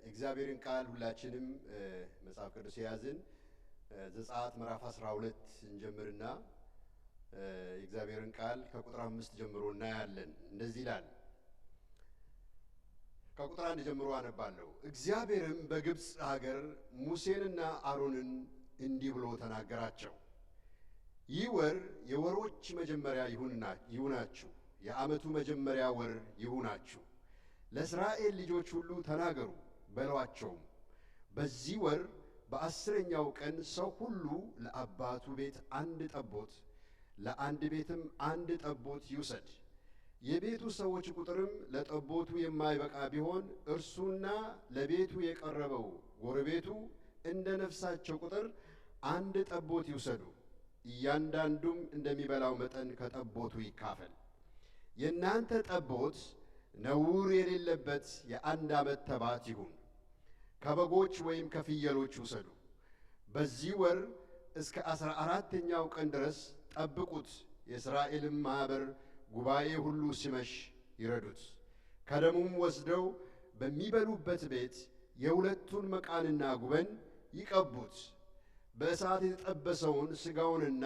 እግዚአብሔርን ቃል ሁላችንም መጽሐፍ ቅዱስ ያዝን ዘጸአት ምዕራፍ 12 እንጀምርና እግዚአብሔርን ቃል ከቁጥር 5 ጀምሮ እናያለን። እንደዚህ ይላል። ከቁጥር 1 ጀምሮ አነባለሁ። እግዚአብሔርም በግብፅ ሀገር ሙሴንና አሮንን እንዲህ ብሎ ተናገራቸው። ይህ ወር የወሮች መጀመሪያ ይሁናችሁ፣ የዓመቱ መጀመሪያ ወር ይሁናችሁ። ለእስራኤል ልጆች ሁሉ ተናገሩ በሏቸውም፣ በዚህ ወር በ10ኛው ቀን ሰው ሁሉ ለአባቱ ቤት አንድ ጠቦት፣ ለአንድ ቤትም አንድ ጠቦት ይውሰድ። የቤቱ ሰዎች ቁጥርም ለጠቦቱ የማይበቃ ቢሆን እርሱና ለቤቱ የቀረበው ጎረቤቱ እንደ ነፍሳቸው ቁጥር አንድ ጠቦት ይውሰዱ። እያንዳንዱም እንደሚበላው መጠን ከጠቦቱ ይካፈል። የእናንተ ጠቦት ነውር የሌለበት የ1 ዓመት ተባት ይሁን። ከበጎች ወይም ከፍየሎች ውሰዱ። በዚህ ወር እስከ 14ኛው ቀን ድረስ ጠብቁት። የእስራኤልም ማኅበር ጉባኤ ሁሉ ሲመሽ ይረዱት። ከደሙም ወስደው በሚበሉበት ቤት የሁለቱን መቃንና ጉበን ይቀቡት። በእሳት የተጠበሰውን ሥጋውንና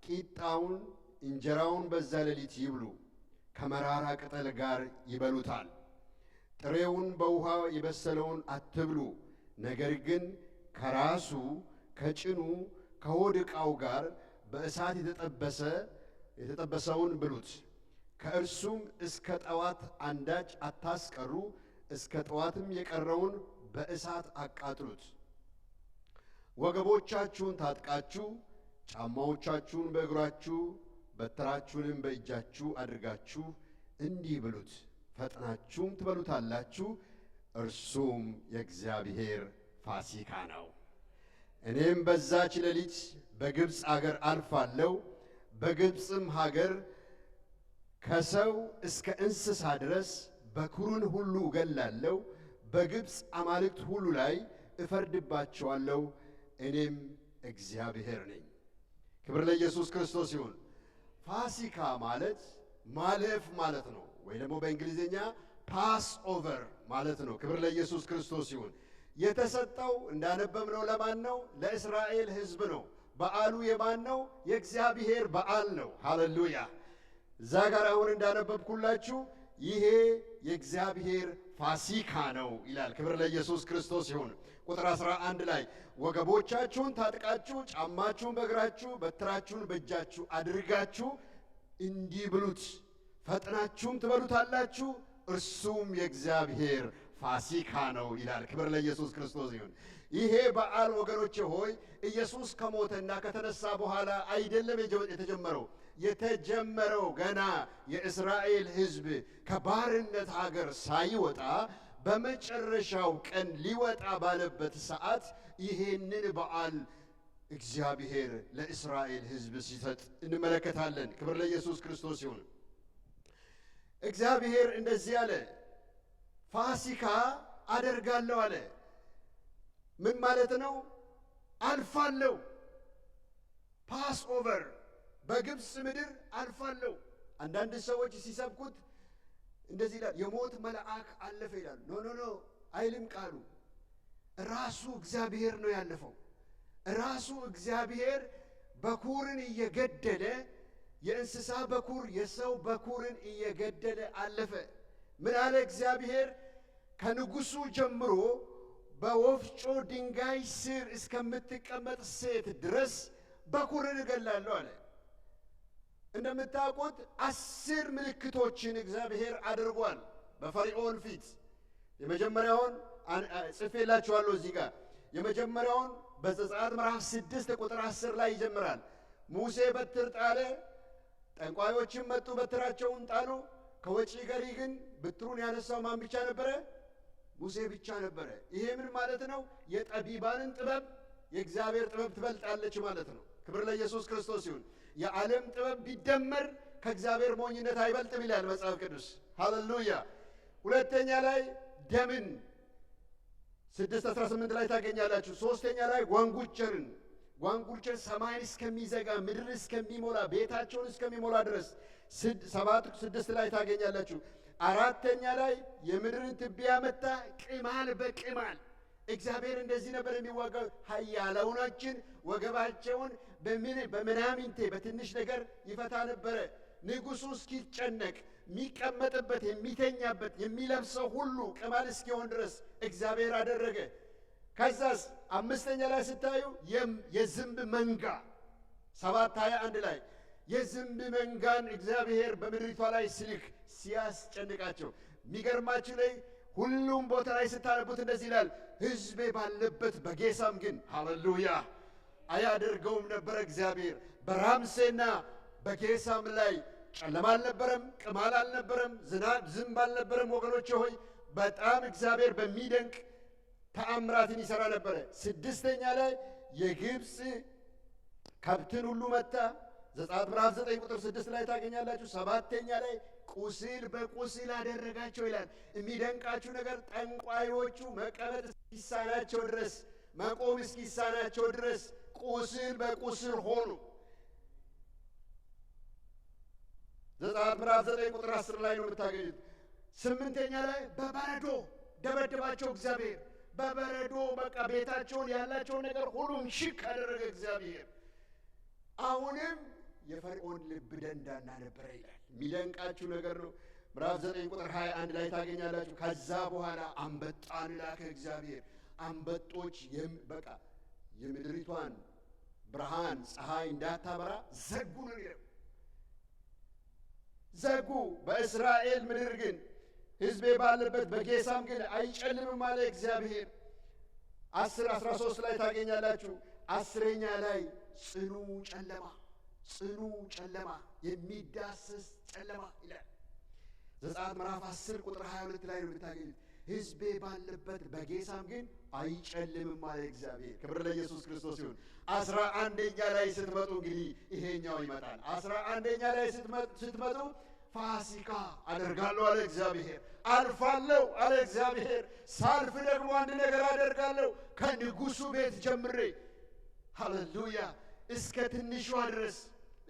ቂጣውን እንጀራውን በዛ ሌሊት ይብሉ፣ ከመራራ ቅጠል ጋር ይበሉታል። ጥሬውን በውሃ የበሰለውን አትብሉ፣ ነገር ግን ከራሱ ከጭኑ ከሆድ ዕቃው ጋር በእሳት የተጠበሰውን ብሉት። ከእርሱም እስከ ጠዋት አንዳች አታስቀሩ፣ እስከ ጠዋትም የቀረውን በእሳት አቃጥሉት። ወገቦቻችሁን ታጥቃችሁ ጫማዎቻችሁን በእግራችሁ በትራችሁንም በእጃችሁ አድርጋችሁ እንዲህ ብሉት፣ ፈጥናችሁም ትበሉታላችሁ። እርሱም የእግዚአብሔር ፋሲካ ነው። እኔም በዛች ሌሊት በግብፅ አገር አልፋለሁ። በግብፅም ሀገር ከሰው እስከ እንስሳ ድረስ በኵርን ሁሉ እገላለሁ። በግብፅ አማልክት ሁሉ ላይ እፈርድባቸዋለሁ። እኔም እግዚአብሔር ነኝ። ክብር ለኢየሱስ ክርስቶስ ይሁን። ፋሲካ ማለት ማለፍ ማለት ነው፣ ወይ ደግሞ በእንግሊዝኛ ፓስ ኦቨር ማለት ነው። ክብር ለኢየሱስ ክርስቶስ ይሁን። የተሰጠው እንዳነበብነው ለማን ነው? ለእስራኤል ሕዝብ ነው። በዓሉ የማን ነው? የእግዚአብሔር በዓል ነው። ሃሌሉያ። እዛ ጋር አሁን እንዳነበብኩላችሁ ይሄ የእግዚአብሔር ፋሲካ ነው ይላል። ክብር ለኢየሱስ ክርስቶስ ይሁን። ቁጥር 11 ላይ ወገቦቻችሁን ታጥቃችሁ ጫማችሁን በእግራችሁ በትራችሁን በእጃችሁ አድርጋችሁ እንዲህ ብሉት፣ ፈጥናችሁም ትበሉታላችሁ። እርሱም የእግዚአብሔር ፋሲካ ነው ይላል። ክብር ለኢየሱስ ክርስቶስ ይሁን። ይሄ በዓል ወገኖቼ ሆይ ኢየሱስ ከሞተና ከተነሳ በኋላ አይደለም የተጀመረው። የተጀመረው ገና የእስራኤል ሕዝብ ከባርነት ሀገር ሳይወጣ በመጨረሻው ቀን ሊወጣ ባለበት ሰዓት ይሄንን በዓል እግዚአብሔር ለእስራኤል ሕዝብ ሲሰጥ እንመለከታለን። ክብር ለኢየሱስ ክርስቶስ ይሁን። እግዚአብሔር እንደዚህ አለ፣ ፋሲካ አደርጋለሁ አለ። ምን ማለት ነው? አልፋለሁ። ፓስ ኦቨር በግብፅ ምድር አልፋለሁ። አንዳንድ ሰዎች ሲሰብኩት እንደዚህ ይላል፣ የሞት መልአክ አለፈ ይላል። ኖ አይልም ቃሉ። ራሱ እግዚአብሔር ነው ያለፈው። ራሱ እግዚአብሔር በኩርን እየገደለ የእንስሳ በኩር የሰው በኩርን እየገደለ አለፈ። ምን አለ እግዚአብሔር? ከንጉሱ ጀምሮ በወፍጮ ድንጋይ ስር እስከምትቀመጥ ሴት ድረስ በኩርን እገላለሁ አለ። እንደምታውቁት 10 ምልክቶችን እግዚአብሔር አድርጓል በፈርዖን ፊት። የመጀመሪያውን ጽፌላችኋለሁ እዚህ ጋር። የመጀመሪያውን በዘጸአት ምዕራፍ 6 ቁጥር 10 ላይ ይጀምራል። ሙሴ በትር ጣለ፣ ጠንቋዮችም መጡ በትራቸውን ጣሉ። ከወጪ ገሪ ግን በትሩን ያነሳው ማን ብቻ ነበረ? ሙሴ ብቻ ነበረ። ይሄ ምን ማለት ነው? የጠቢባንን ጥበብ የእግዚአብሔር ጥበብ ትበልጣለች ማለት ነው። ክብር ለኢየሱስ ክርስቶስ ይሁን። የዓለም ጥበብ ቢደመር ከእግዚአብሔር ሞኝነት አይበልጥም ይላል መጽሐፍ ቅዱስ። ሃሌሉያ። ሁለተኛ ላይ ደምን 6:18 ላይ ታገኛላችሁ። ሶስተኛ ላይ ጓንጉቸርን ጓንጉልቸት ሰማይን እስከሚዘጋ ምድር እስከሚሞላ ቤታቸውን እስከሚሞላ ድረስ 7:6 ላይ ታገኛላችሁ። አራተኛ ላይ የምድርን ትቢያ መታ ቅማል በቅማል። እግዚአብሔር እንደዚህ ነበር የሚዋጋው። ኃያላኖችን ወገባቸውን በምናምንቴ በትንሽ ነገር ይፈታ ነበረ። ንጉሡ እስኪጨነቅ የሚቀመጥበት የሚተኛበት የሚለብሰው ሁሉ ቅማል እስኪሆን ድረስ እግዚአብሔር አደረገ። ከዛስ አምስተኛ ላይ ስታዩ የዝንብ መንጋ 7:21 ላይ የዝንብ መንጋን እግዚአብሔር በምድሪቷ ላይ ሲልክ ሲያስጨንቃቸው፣ የሚገርማችሁ ላይ ሁሉም ቦታ ላይ ስታነቡት እንደዚህ ይላል፣ ሕዝቤ ባለበት በጌሳም ግን ሃሌሉያ አያደርገውም ነበረ። እግዚአብሔር በራምሴና በጌሳም ላይ ጨለማ አልነበረም፣ ቅማል አልነበረም፣ ዝንብ አልነበረም። ወገኖቼ ሆይ በጣም እግዚአብሔር በሚደንቅ ተአምራትን ይሰራ ነበረ። 6ኛ ላይ የግብፅ ከብትን ሁሉ መታ። ዘጸአት ምዕራፍ 9 ቁጥር 6 ላይ ታገኛላችሁ። 7ኛ ላይ ቁስል በቁስል አደረጋቸው ይላል። የሚደንቃችሁ ነገር ጠንቋዮቹ መቀመጥ እስኪሳናቸው ድረስ መቆም እስኪሳናቸው ድረስ ቁስል በቁስል ሆኑ። ዘጸአት ምዕራፍ 9 ቁጥር 10 ላይ ነው የምታገኙት። 8ኛ ላይ በበረዶ ደበደባቸው እግዚአብሔር። በበረዶ በቃ ቤታቸውን ያላቸውን ነገር ሁሉም ሽክ አደረገ እግዚአብሔር። አሁንም የፈርዖን ልብ ደንዳና ነበረ ይላል። የሚደንቃችሁ ነገር ነው። ምዕራፍ 9 ቁጥር 21 ላይ ታገኛላችሁ። ከዛ በኋላ አንበጣን ላከ እግዚአብሔር። አንበጦች በቃ የምድሪቷን ብርሃን ፀሐይ እንዳታበራ ዘጉ ነው ይለው። ዘጉ። በእስራኤል ምድር ግን ሕዝቤ ባለበት በጌሳም ግን አይጨልምም አለ እግዚአብሔር። 10:13 ላይ ታገኛላችሁ። 10ኛ ላይ ጽኑ ጨለማ የሚዳሰስ ጨለማ ይላል። ዘጸአት ምዕራፍ 10 ቁጥር 22 ላይ ነው የምታገኙት። ሕዝቤ ባለበት በጌሳም ግን አይጨልምም አለ እግዚአብሔር። ክብር ለኢየሱስ ክርስቶስ ይሁን። 11ኛ ላይ ስትመጡ እንግዲህ ይሄኛው ይመጣል። 11ኛ ላይ ስትመጡ ፋሲካ አደርጋለሁ አለ እግዚአብሔር። አልፋለሁ አለ እግዚአብሔር። ሳልፍ ደግሞ አንድ ነገር አደርጋለሁ ከንጉሡ ቤት ጀምሬ ሃሌሉያ እስከ ትንሿ ድረስ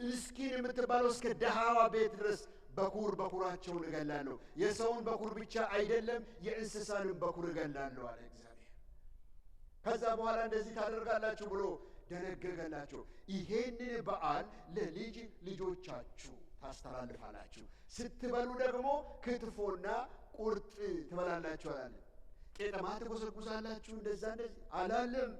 ምስኪን የምትባለው እስከ ደሃዋ ቤት ድረስ በኩራቸውን እገላለሁ። የሰውን በኩር ብቻ አይደለም የእንስሳንም በኩር እገላለሁ አለ እግዚአብሔር። ከዛ በኋላ እንደዚህ ታደርጋላችሁ ብሎ ደነገገላቸው። ይሄንን በዓል ለልጅ ልጆቻችሁ ታስተላልፋላችሁ። ስትበሉ ደግሞ ክትፎና ቁርጥ ትበላላችሁ አላለ። ቄጠማ ትጎዘጉዛላችሁ እንደዚህ አላለም።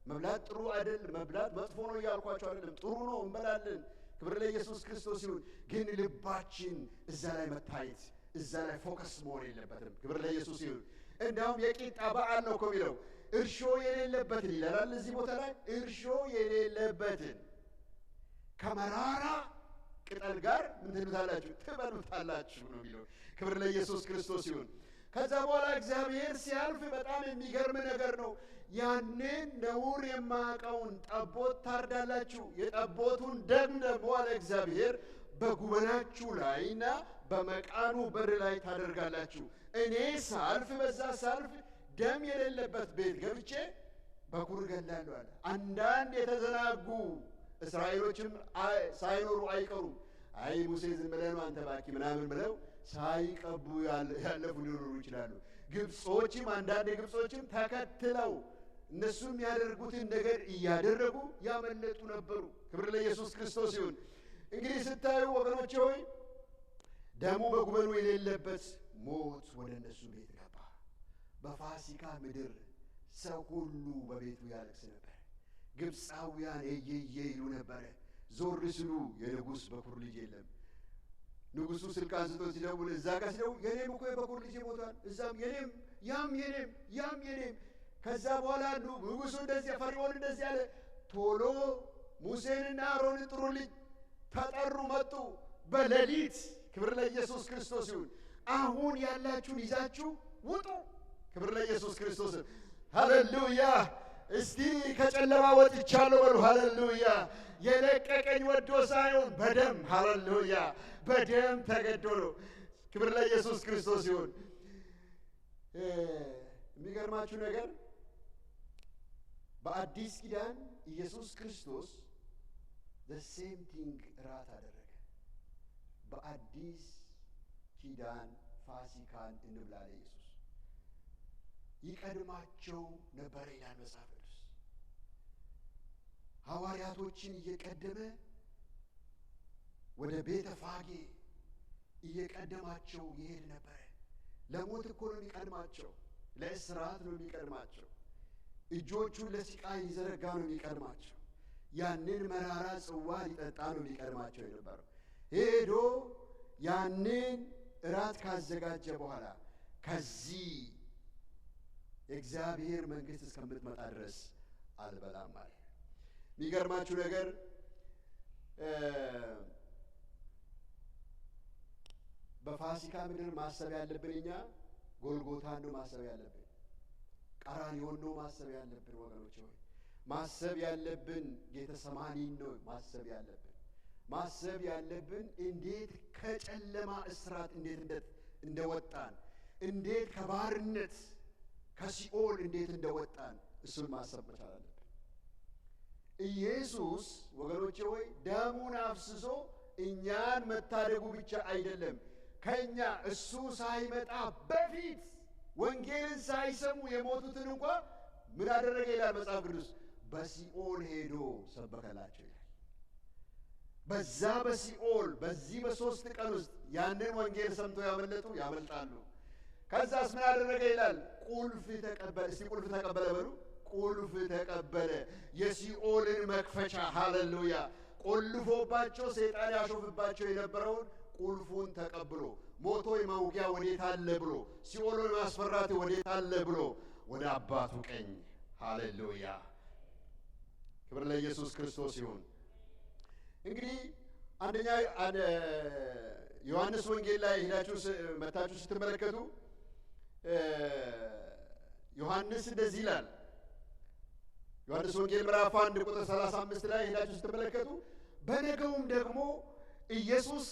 መብላት ጥሩ አይደለም፣ መብላት መጥፎ ነው እያልኳቸው አይደለም። ጥሩ ነው፣ እንበላለን። ክብር ለኢየሱስ ክርስቶስ ይሁን። ግን ልባችን እዛ ላይ መታየት፣ እዛ ላይ ፎከስ መሆን የለበትም። ክብር ለኢየሱስ ይሁን። እንዲያውም የቂጣ በዓል ነው እኮ የሚለው እርሾ የሌለበትን ይላል እዚህ ቦታ ላይ። እርሾ የሌለበትን ከመራራ ቅጠል ጋር ምን ትሉታላችሁ? ትበሉታላችሁ ነው የሚለው። ክብር ለኢየሱስ ክርስቶስ ይሁን። ከዛ በኋላ እግዚአብሔር ሲያልፍ በጣም የሚገርም ነገር ነው። ያንን ነውር የማያውቀውን ጠቦት ታርዳላችሁ። የጠቦቱን ደም ደግሞ አለ እግዚአብሔር በጉበናችሁ ላይና በመቃኑ በር ላይ ታደርጋላችሁ። እኔ ሳልፍ በዛ ሳልፍ ደም የሌለበት ቤት ገብቼ በኩር እገላለሁ አለ። አንዳንድ የተዘናጉ እስራኤሎችም ሳይኖሩ አይቀሩም። አይ ሙሴ ዝም ብለህ ነው አንተ ባኪ ምናምን ብለው ሳይቀቡ ያለፉ ሊኖሩ ይችላሉ። ግብጾችም አንዳንድ ግብጾችም ተከትለው እነሱም ያደርጉትን ነገር እያደረጉ ያመለጡ ነበሩ። ክብር ለኢየሱስ ክርስቶስ ይሁን። እንግዲህ ስታዩ ወገኖቼ ሆይ ደሙ በጉበኑ የሌለበት ሞት ወደ እነሱ ቤት ገባ። በፋሲካ ምድር ሰው ሁሉ በቤቱ ያለቅስ ነበር። ግብፃውያን እየየ ይሉ ነበረ። ዞር ሲሉ የንጉሥ በኩር ልጅ የለም። ንጉሡ ስልክ አንስቶ ሲደውል እዛ ጋር ሲደውል የኔም እኮ የበኩር ልጅ ሞቷል፣ እዛም የኔም ያም የኔም። ከዛ በኋላ ንጉሡ እንደዚህ ፈርዖን እንደዚህ አለ፣ ቶሎ ሙሴንና አሮንን ጥሩልኝ። ተጠሩ፣ መጡ በሌሊት። ክብር ለኢየሱስ ክርስቶስ ይሁን። አሁን ያላችሁን ይዛችሁ ውጡ። ክብር ለኢየሱስ ክርስቶስ። ሃሌሉያ። እስቲ ከጨለማ ወጥቻለሁ በሉ። ሃሌሉያ። የለቀቀኝ ወዶ ሳይሆን በደም ሃሌሉያ፣ በደም ተገዶ ነው። ክብር ለኢየሱስ ክርስቶስ ይሁን። የሚገርማችሁ ነገር በአዲስ ኪዳን ኢየሱስ ክርስቶስ the same thing ራት አደረገ። በአዲስ ኪዳን ፋሲካን እንብላ ለኢየሱስ ይቀድማቸው ነበር ይላል መጽሐፍ ቅዱስ። ሐዋርያቶችን እየቀደመ ወደ ቤተ ፋጌ እየቀደማቸው ይሄድ ነበር። ለሞት እኮ ነው የሚቀድማቸው፣ ለእስራት ነው የሚቀድማቸው፣ እጆቹን ለስቃይ ሊዘረጋ ነው የሚቀድማቸው፣ ያንን መራራ ጽዋ ሊጠጣ ነው የሚቀድማቸው የነበረው። ሄዶ ያንን እራት ካዘጋጀ በኋላ ከዚህ የእግዚአብሔር መንግሥት እስከምትመጣ ድረስ አልበላም ማለት። የሚገርማችሁ ነገር በፋሲካ ምድር ማሰብ ያለብን እኛ ጎልጎታን ነው ማሰብ ያለብን፣ ቀራንዮን ነው ማሰብ ያለብን ወገኖች ሆይ። ማሰብ ያለብን ጌተሰማኒን ነው ማሰብ ያለብን። ማሰብ ያለብን እንዴት ከጨለማ እስራት እንዴት እንደወጣን፣ እንዴት ከባርነት ከሲኦል እንዴት እንደወጣን እሱን ማሰብ መቻል አለብን። ኢየሱስ ወገኖቼ ሆይ ደሙን አፍስሶ እኛን መታደጉ ብቻ አይደለም፣ ከኛ እሱ ሳይመጣ በፊት ወንጌልን ሳይሰሙ የሞቱትን እንኳን ምን አደረገ ይላል መጽሐፍ ቅዱስ? በሲኦል ሄዶ ሰበከላቸው ይላል። በዛ በሲኦል በዚህ በ3 ቀን ውስጥ ያንን ወንጌል ሰምተው ያመለጡ ያመልጣሉ። ከዛስ ምን አደረገ ይላል? ቁልፍ ተቀበለ። እስቲ ቁልፍ ተቀበለ በሉ። ቁልፍ ተቀበለ። የሲኦልን መክፈቻ ሃሌሉያ! ቆልፎባቸው ሰይጣን ያሾፍባቸው የነበረውን ቁልፉን ተቀብሎ ሞቶ የመውጊያ ወዴት አለ ብሎ ሲኦልን ማስፈራት ወዴት አለ ብሎ ወደ አባቱ ቀኝ ሃሌሉያ! ክብር ለኢየሱስ ክርስቶስ ይሁን። እንግዲህ አንደኛ ዮሐንስ ወንጌል ላይ ሄዳችሁ መታችሁ ስትመለከቱ ዮሐንስ እንደዚህ ይላል። ዮሐንስ ወንጌል ምዕራፍ 1 ቁጥር 35 ላይ ሄዳችሁ ስትመለከቱ በነገውም ደግሞ ኢየሱስ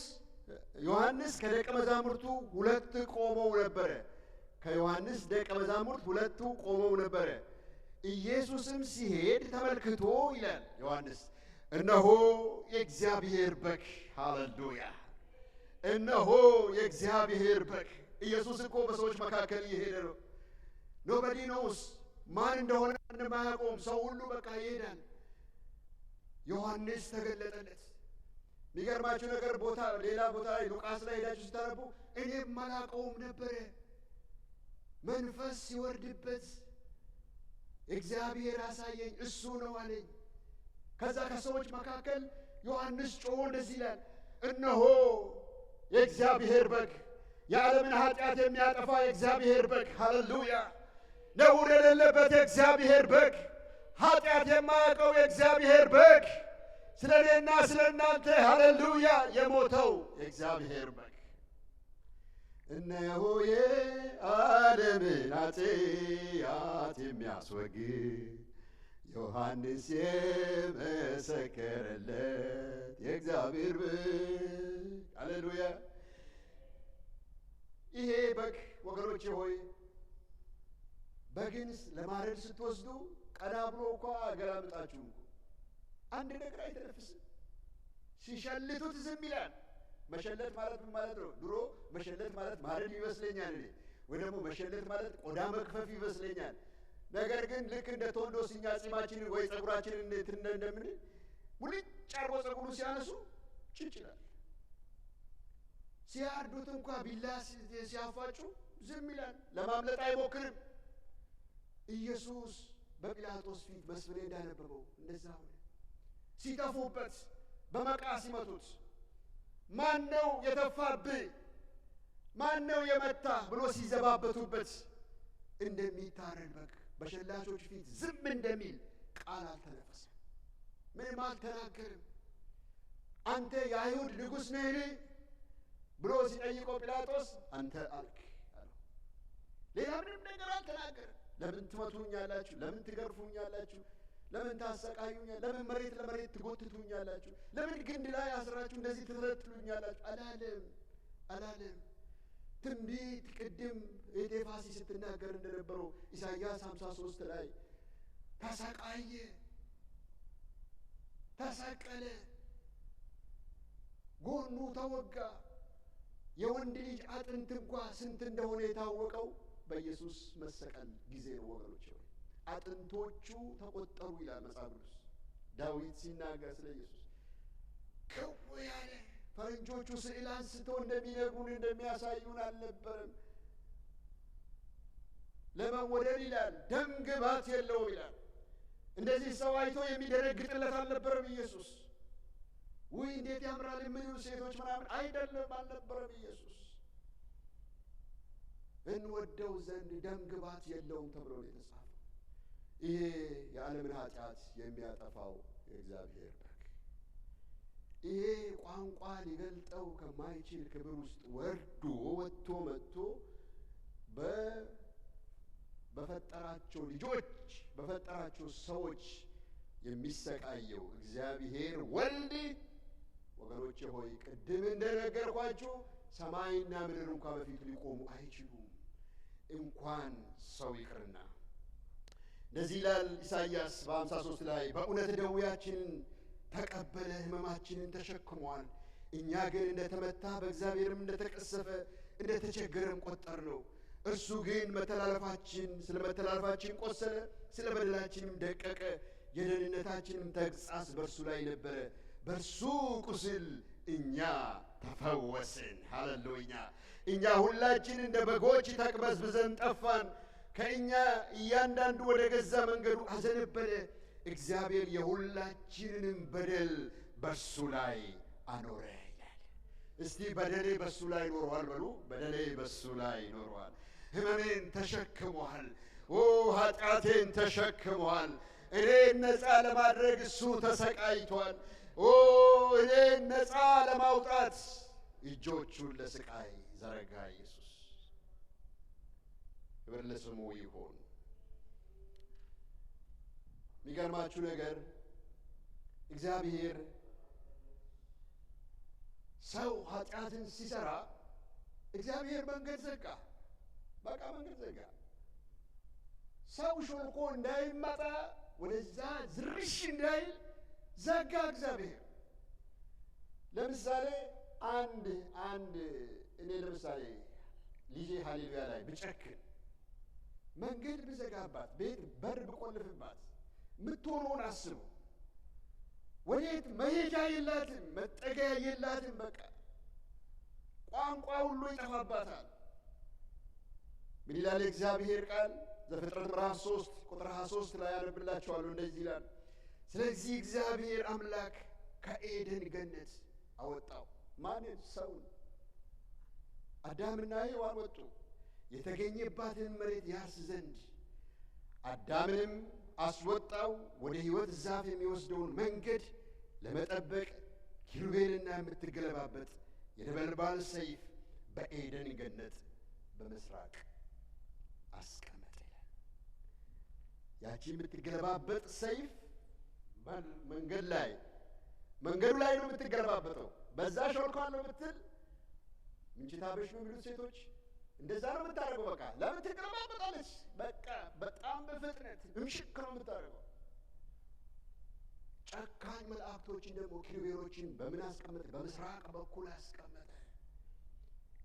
ዮሐንስ ከደቀ መዛሙርቱ 2 ቆመው ነበረ። ከዮሐንስ ደቀ መዛሙርት 2 ቆመው ነበረ። ኢየሱስም ሲሄድ ተመልክቶ ይላል ዮሐንስ እነሆ የእግዚአብሔር በግ ሃሌሉያ! እነሆ የእግዚአብሔር በግ። ኢየሱስ እኮ በሰዎች መካከል እየሄደ ነው። ኖበዲ ኖውስ ማን እንደሆነ እንደማያውቀውም ሰው ሁሉ በቃ ይሄዳል። ዮሐንስ ተገለጠለት። የሚገርማችሁ ነገር ሌላ ቦታ ላይ ሉቃስ ላይ ሄዳችሁ ስታነቡ እኔም አላውቀውም ነበረ፣ መንፈስ ሲወርድበት እግዚአብሔር አሳየኝ፣ እሱ ነው አለኝ። ከዛ ከሰዎች መካከል ዮሐንስ ጮሆ እንደዚህ ይላል እነሆ የእግዚአብሔር በግ፣ የዓለምን ኃጢአት የሚያጠፋ የእግዚአብሔር በግ ሃሌሉያ! ነውር የሌለበት የእግዚአብሔር በግ፣ ኃጢአት የማያውቀው የእግዚአብሔር በግ፣ ስለ እኔና ስለ እናንተ ሃሌሉያ የሞተው የእግዚአብሔር በግ። እነሆ የዓለምን ኃጢአት የሚያስወግድ ዮሐንስ የመሰከረለት የእግዚአብሔር በግ ሃሌሉያ! ይሄ በግ ወገኖቼ ሆይ በግን ለማረድ ስትወስዱ ቀና ብሎ እንኳ አገላምጣችሁም አንድ ነገር አይተነፍስም። ሲሸልቱት ዝም ይላል። መሸለት ማለት ምን ማለት ነው? ድሮ መሸለት ማለት ማረድ ይመስለኛል እኔ፣ ወይ ደግሞ መሸለት ማለት ቆዳ መክፈፍ ይመስለኛል። ነገር ግን ልክ እንደ ቶንዶስ እኛ ጺማችንን ወይ ጸጉራችንን እንደምን ሙልጭ አርጎ ጸጉሩ ሲያነሱ ጭጭ ይላል። ሲያርዱት እንኳ ቢላ ሲያፋጩ ዝም ይላል። ለማምለጥ አይሞክርም። ኢየሱስ በጲላጦስ ፊት መስፍኔ እንዳነበበው እንደዛ ሆነ። ሲተፉበት፣ በመቃ ሲመቱት፣ ማን ነው የተፋብህ፣ ማን ነው የመታ ብሎ ሲዘባበቱበት እንደሚታረድ በግ በሸላቾች ፊት ዝም እንደሚል ቃል አልተነፈሰም፣ ምንም አልተናገርም። አንተ የአይሁድ ንጉሥ ነህን ብሎ ሲጠይቀው ጲላጦስ አንተ አልክ አለው። ሌላ ምንም ነገር አልተናገርም። ለምን ትመቱኛላችሁ? ለምን ትገርፉኛላችሁ? ለምን ታሰቃዩኛላችሁ? ለምን መሬት ለመሬት ትጎትቱኛላችሁ? ለምን ግንድ ላይ አስራችሁ እንደዚህ ትተለትሉኛላችሁ? አላለም። ትንቢት ቅድም ኤቴፋሲ ስትናገር እንደነበረው ኢሳይያስ 53 ላይ ተሰቃየ፣ ተሰቀለ፣ ጎኑ ተወጋ። የወንድ ልጅ አጥንት እንኳ ስንት እንደሆነ የታወቀው በኢየሱስ መሰቀል ጊዜ ነው ወገኖች። አጥንቶቹ ተቆጠሩ ይላል መጽሐፍ ቅዱስ። ዳዊት ሲናገር ስለ ኢየሱስ ክው ያለ ፈረንጆቹ ስዕል አንስተው እንደሚነግሩን እንደሚያሳዩን አልነበረም። ለመወደድ ይላል ደም ግባት የለውም ይላል። እንደዚህ ሰው አይቶ የሚደነግጥለት አልነበረም ኢየሱስ። ውይ እንዴት ያምራል የሚሉ ሴቶች ምናምን አይደለም፣ አልነበረም ኢየሱስ። እንወደው ዘንድ ደም ግባት የለውም ተብሎ ነው የተጻፈው። ይሄ የዓለምን ኃጢአት የሚያጠፋው የእግዚአብሔር በግ፣ ይሄ ቋንቋ ሊገልጠው ከማይችል ክብር ውስጥ ወጥቶ መጥቶ በፈጠራቸው ልጆች በፈጠራቸው ሰዎች የሚሰቃየው እግዚአብሔር ወልድ ወገኖቼ ሆይ ቅድም እንደነገርኳችሁ ሰማይና ምድር እንኳን በፊቱ ሊቆሙ አይችሉም፣ እንኳን ሰው ይቅርና። እንደዚህ ይላል ኢሳይያስ በ53 ላይ በእውነት ደዌያችንን ተቀበለ፣ ሕመማችንን ተሸክሟል። እኛ ግን እንደተመታ በእግዚአብሔርም እንደተቀሰፈ እንደተቸገረም ቆጠር ነው። እርሱ ግን ስለ መተላለፋችን ቆሰለ፣ ስለ በደላችንም ደቀቀ። የደህንነታችንም ተግሣጽ በእርሱ ላይ ነበረ፣ በእርሱ ቁስል እኛ ተፈወስን። ሃሌሉያ! እኛ ሁላችን እንደ በጎች ተቅበዝብዘን ጠፋን፣ ከእኛ እያንዳንዱ ወደ ገዛ መንገዱ አዘነበለ። እግዚአብሔር የሁላችንንም በደል በእርሱ ላይ አኖረ ይላል። እስቲ በደሌ በእሱ ላይ ኖሯል በሉ። በደሌ በእሱ ላይ ኖሯል። ሕመሜን ተሸክሟል። ኃጢአቴን ተሸክሟል። እኔን ነፃ ለማድረግ እሱ ተሰቃይቷል። እኔን ነፃ ለማውጣት እጆቹን ለስቃይ ዘረጋ ኢየሱስ። ክብር ለስሙ ይሁን። የሚገርማችሁ ነገር እግዚአብሔር ሰው ኃጢአትን ሲሰራ እግዚአብሔር መንገድ ዘጋ። በቃ መንገድ ዘጋ። ሰው ሾልኮ እንዳይመጣ ወደዛ ዝርሽ እንዳይል ዘጋ እግዚአብሔር። ለምሳሌ አንድ እኔ ለምሳሌ ልጄ ሃሌሉያ ላይ ብጨክን፣ መንገድ ብዘጋባት፣ ቤት በር ብቆልፍባት ምትሆነውን አስቡ። ወዴት መሄጃ የላትም፣ መጠገያ የላትም። በቃ ቋንቋ ሁሉ ይጠፋባታል። ምን ይላል እግዚአብሔር ቃል? ዘፍጥረት ምዕራፍ 3 ቁጥር 23 ላይ ያነብላችኋለሁ። እንደዚህ ይላል፣ ስለዚህ እግዚአብሔር አምላክ ከኤደን ገነት አወጣው። ማንን? ሰውን። አዳምና ሔዋን ወጡ፣ የተገኘባትን መሬት ያርስ ዘንድ። አዳምንም አስወጣው፣ ወደ ሕይወት ዛፍ የሚወስደውን መንገድ ለመጠበቅ ኪሩቤልና የምትገለባበት የነበልባል ሰይፍ በኤደን ገነት በምስራቅ አስቀመጠ ይላል። ያቺ የምትገለባበት ሰይፍ መንገዱ ላይ ነው የምትገለባበጠው። በዛ ሾልኳለሁ ብትል ምንችታበሽ ነው የሚሉት ሴቶች፣ እንደዛ ነው የምታደርገው። በቃ ለምን ትገለባበጣለች? በቃ በጣም በፍጥነት እምሽክ ነው የምታደርገው። ጨካኝ መላእክቶችን ደግሞ ኪሩቤሎችን በምን አስቀመጠ? በምስራቅ በኩል አስቀመጠ።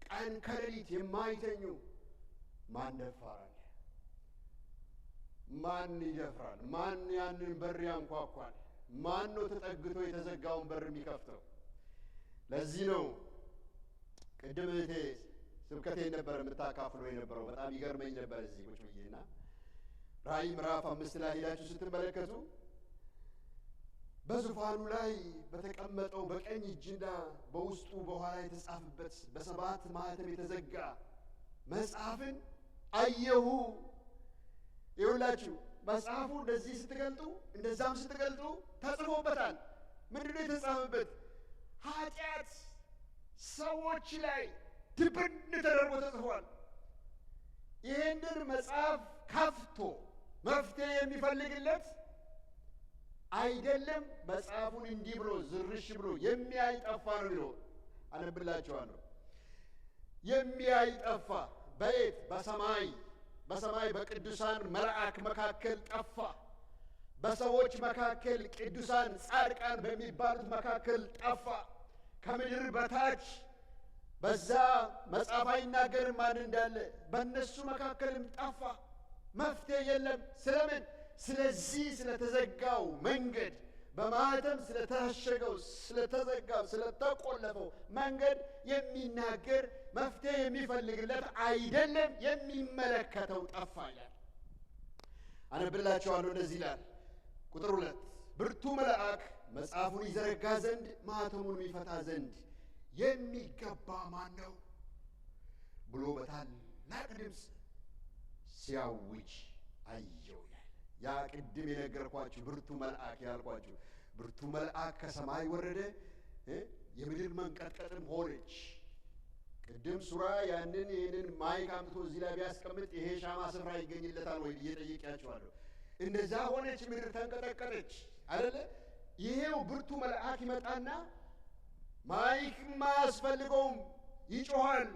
ቀን ከሌሊት የማይተኙ። ማን ደፋር አለ? ማን ይደፍራል? ማን ያንን በር ያንኳኳል? ማን ነው ተጠግቶ የተዘጋውን በር የሚከፍተው? ለዚህ ነው ቅድም እህቴ ስብከቴን ነበር የምታካፍለው የነበረው። በጣም ይገርመኝ ነበር እዚህ ቁጭ ብዬና ራእይ ምዕራፍ 5 ላይ ሄዳችሁ ስትመለከቱ በዙፋኑ ላይ በተቀመጠው በቀኝ እጅና በውስጡ በኋላ የተጻፈበት በሰባት ማኅተም የተዘጋ መጽሐፍን አየሁ። ይኸውላችሁ መጽሐፉ እንደዚህ ስትገልጡ እንደዛም ስትገልጡ ተጽፎበታል። ምንድነው የተጻፈበት? ኃጢአት ሰዎች ላይ ድብን ተደርጎ ተጽፏል። ይህንን መጽሐፍ ከፍቶ መፍትሄ የሚፈልግለት አይደለም። መጽሐፉን እንዲህ ብሎ ዝርሽ ብሎ የሚያይ ጠፋ ነው ብሎ አነብላችኋለሁ። የሚያይ ጠፋ። በየት? በሰማይ በቅዱሳን መልአክ መካከል ጠፋ። በሰዎች መካከል ቅዱሳን ጻድቃን በሚባሉት መካከል ጠፋ። ከምድር በታች በዛ መጽሐፍ አይናገርም ማን እንዳለ፣ በእነሱ መካከልም ጠፋ። መፍትሄ የለም። ስለምን? ስለዚህ ስለተዘጋው መንገድ፣ በማኅተም ስለታሸገው፣ ስለተዘጋው፣ ስለተቆለፈው መንገድ የሚናገር መፍትሄ የሚፈልግለት አይደለም፣ የሚመለከተው ጠፋ ይላል። አነብላችኋለሁ። እንደዚህ ይላል ቁጥር 2 ብርቱ መልአክ መጽሐፉን ይዘረጋ ዘንድ ማኅተሙን ይፈታ ዘንድ የሚገባ ማን ነው ብሎ በታላቅ ድምፅ ሲያውጅ አየሁ ይላል። ያ ቅድም የነገርኳችሁ ብርቱ መልአክ ያልኳችሁ ብርቱ መልአክ ከሰማይ ወረደ፣ የምድር መንቀጥቀጥም ሆነች። ቅድም ሱራ ይህንን ማይክ አምጥቶ እዚህ ላይ ቢያስቀምጥ ይሄ ሻማ ስፍራ ይገኝለታል ወይ ብዬ ጠይቄያቸዋለሁ። እንደዛ ሆነች፣ ምድር ተንቀጠቀጠች አይደለ? ይሄው ብርቱ መልአክ ይመጣና ማይክም አያስፈልገውም፣ ይጮኻል።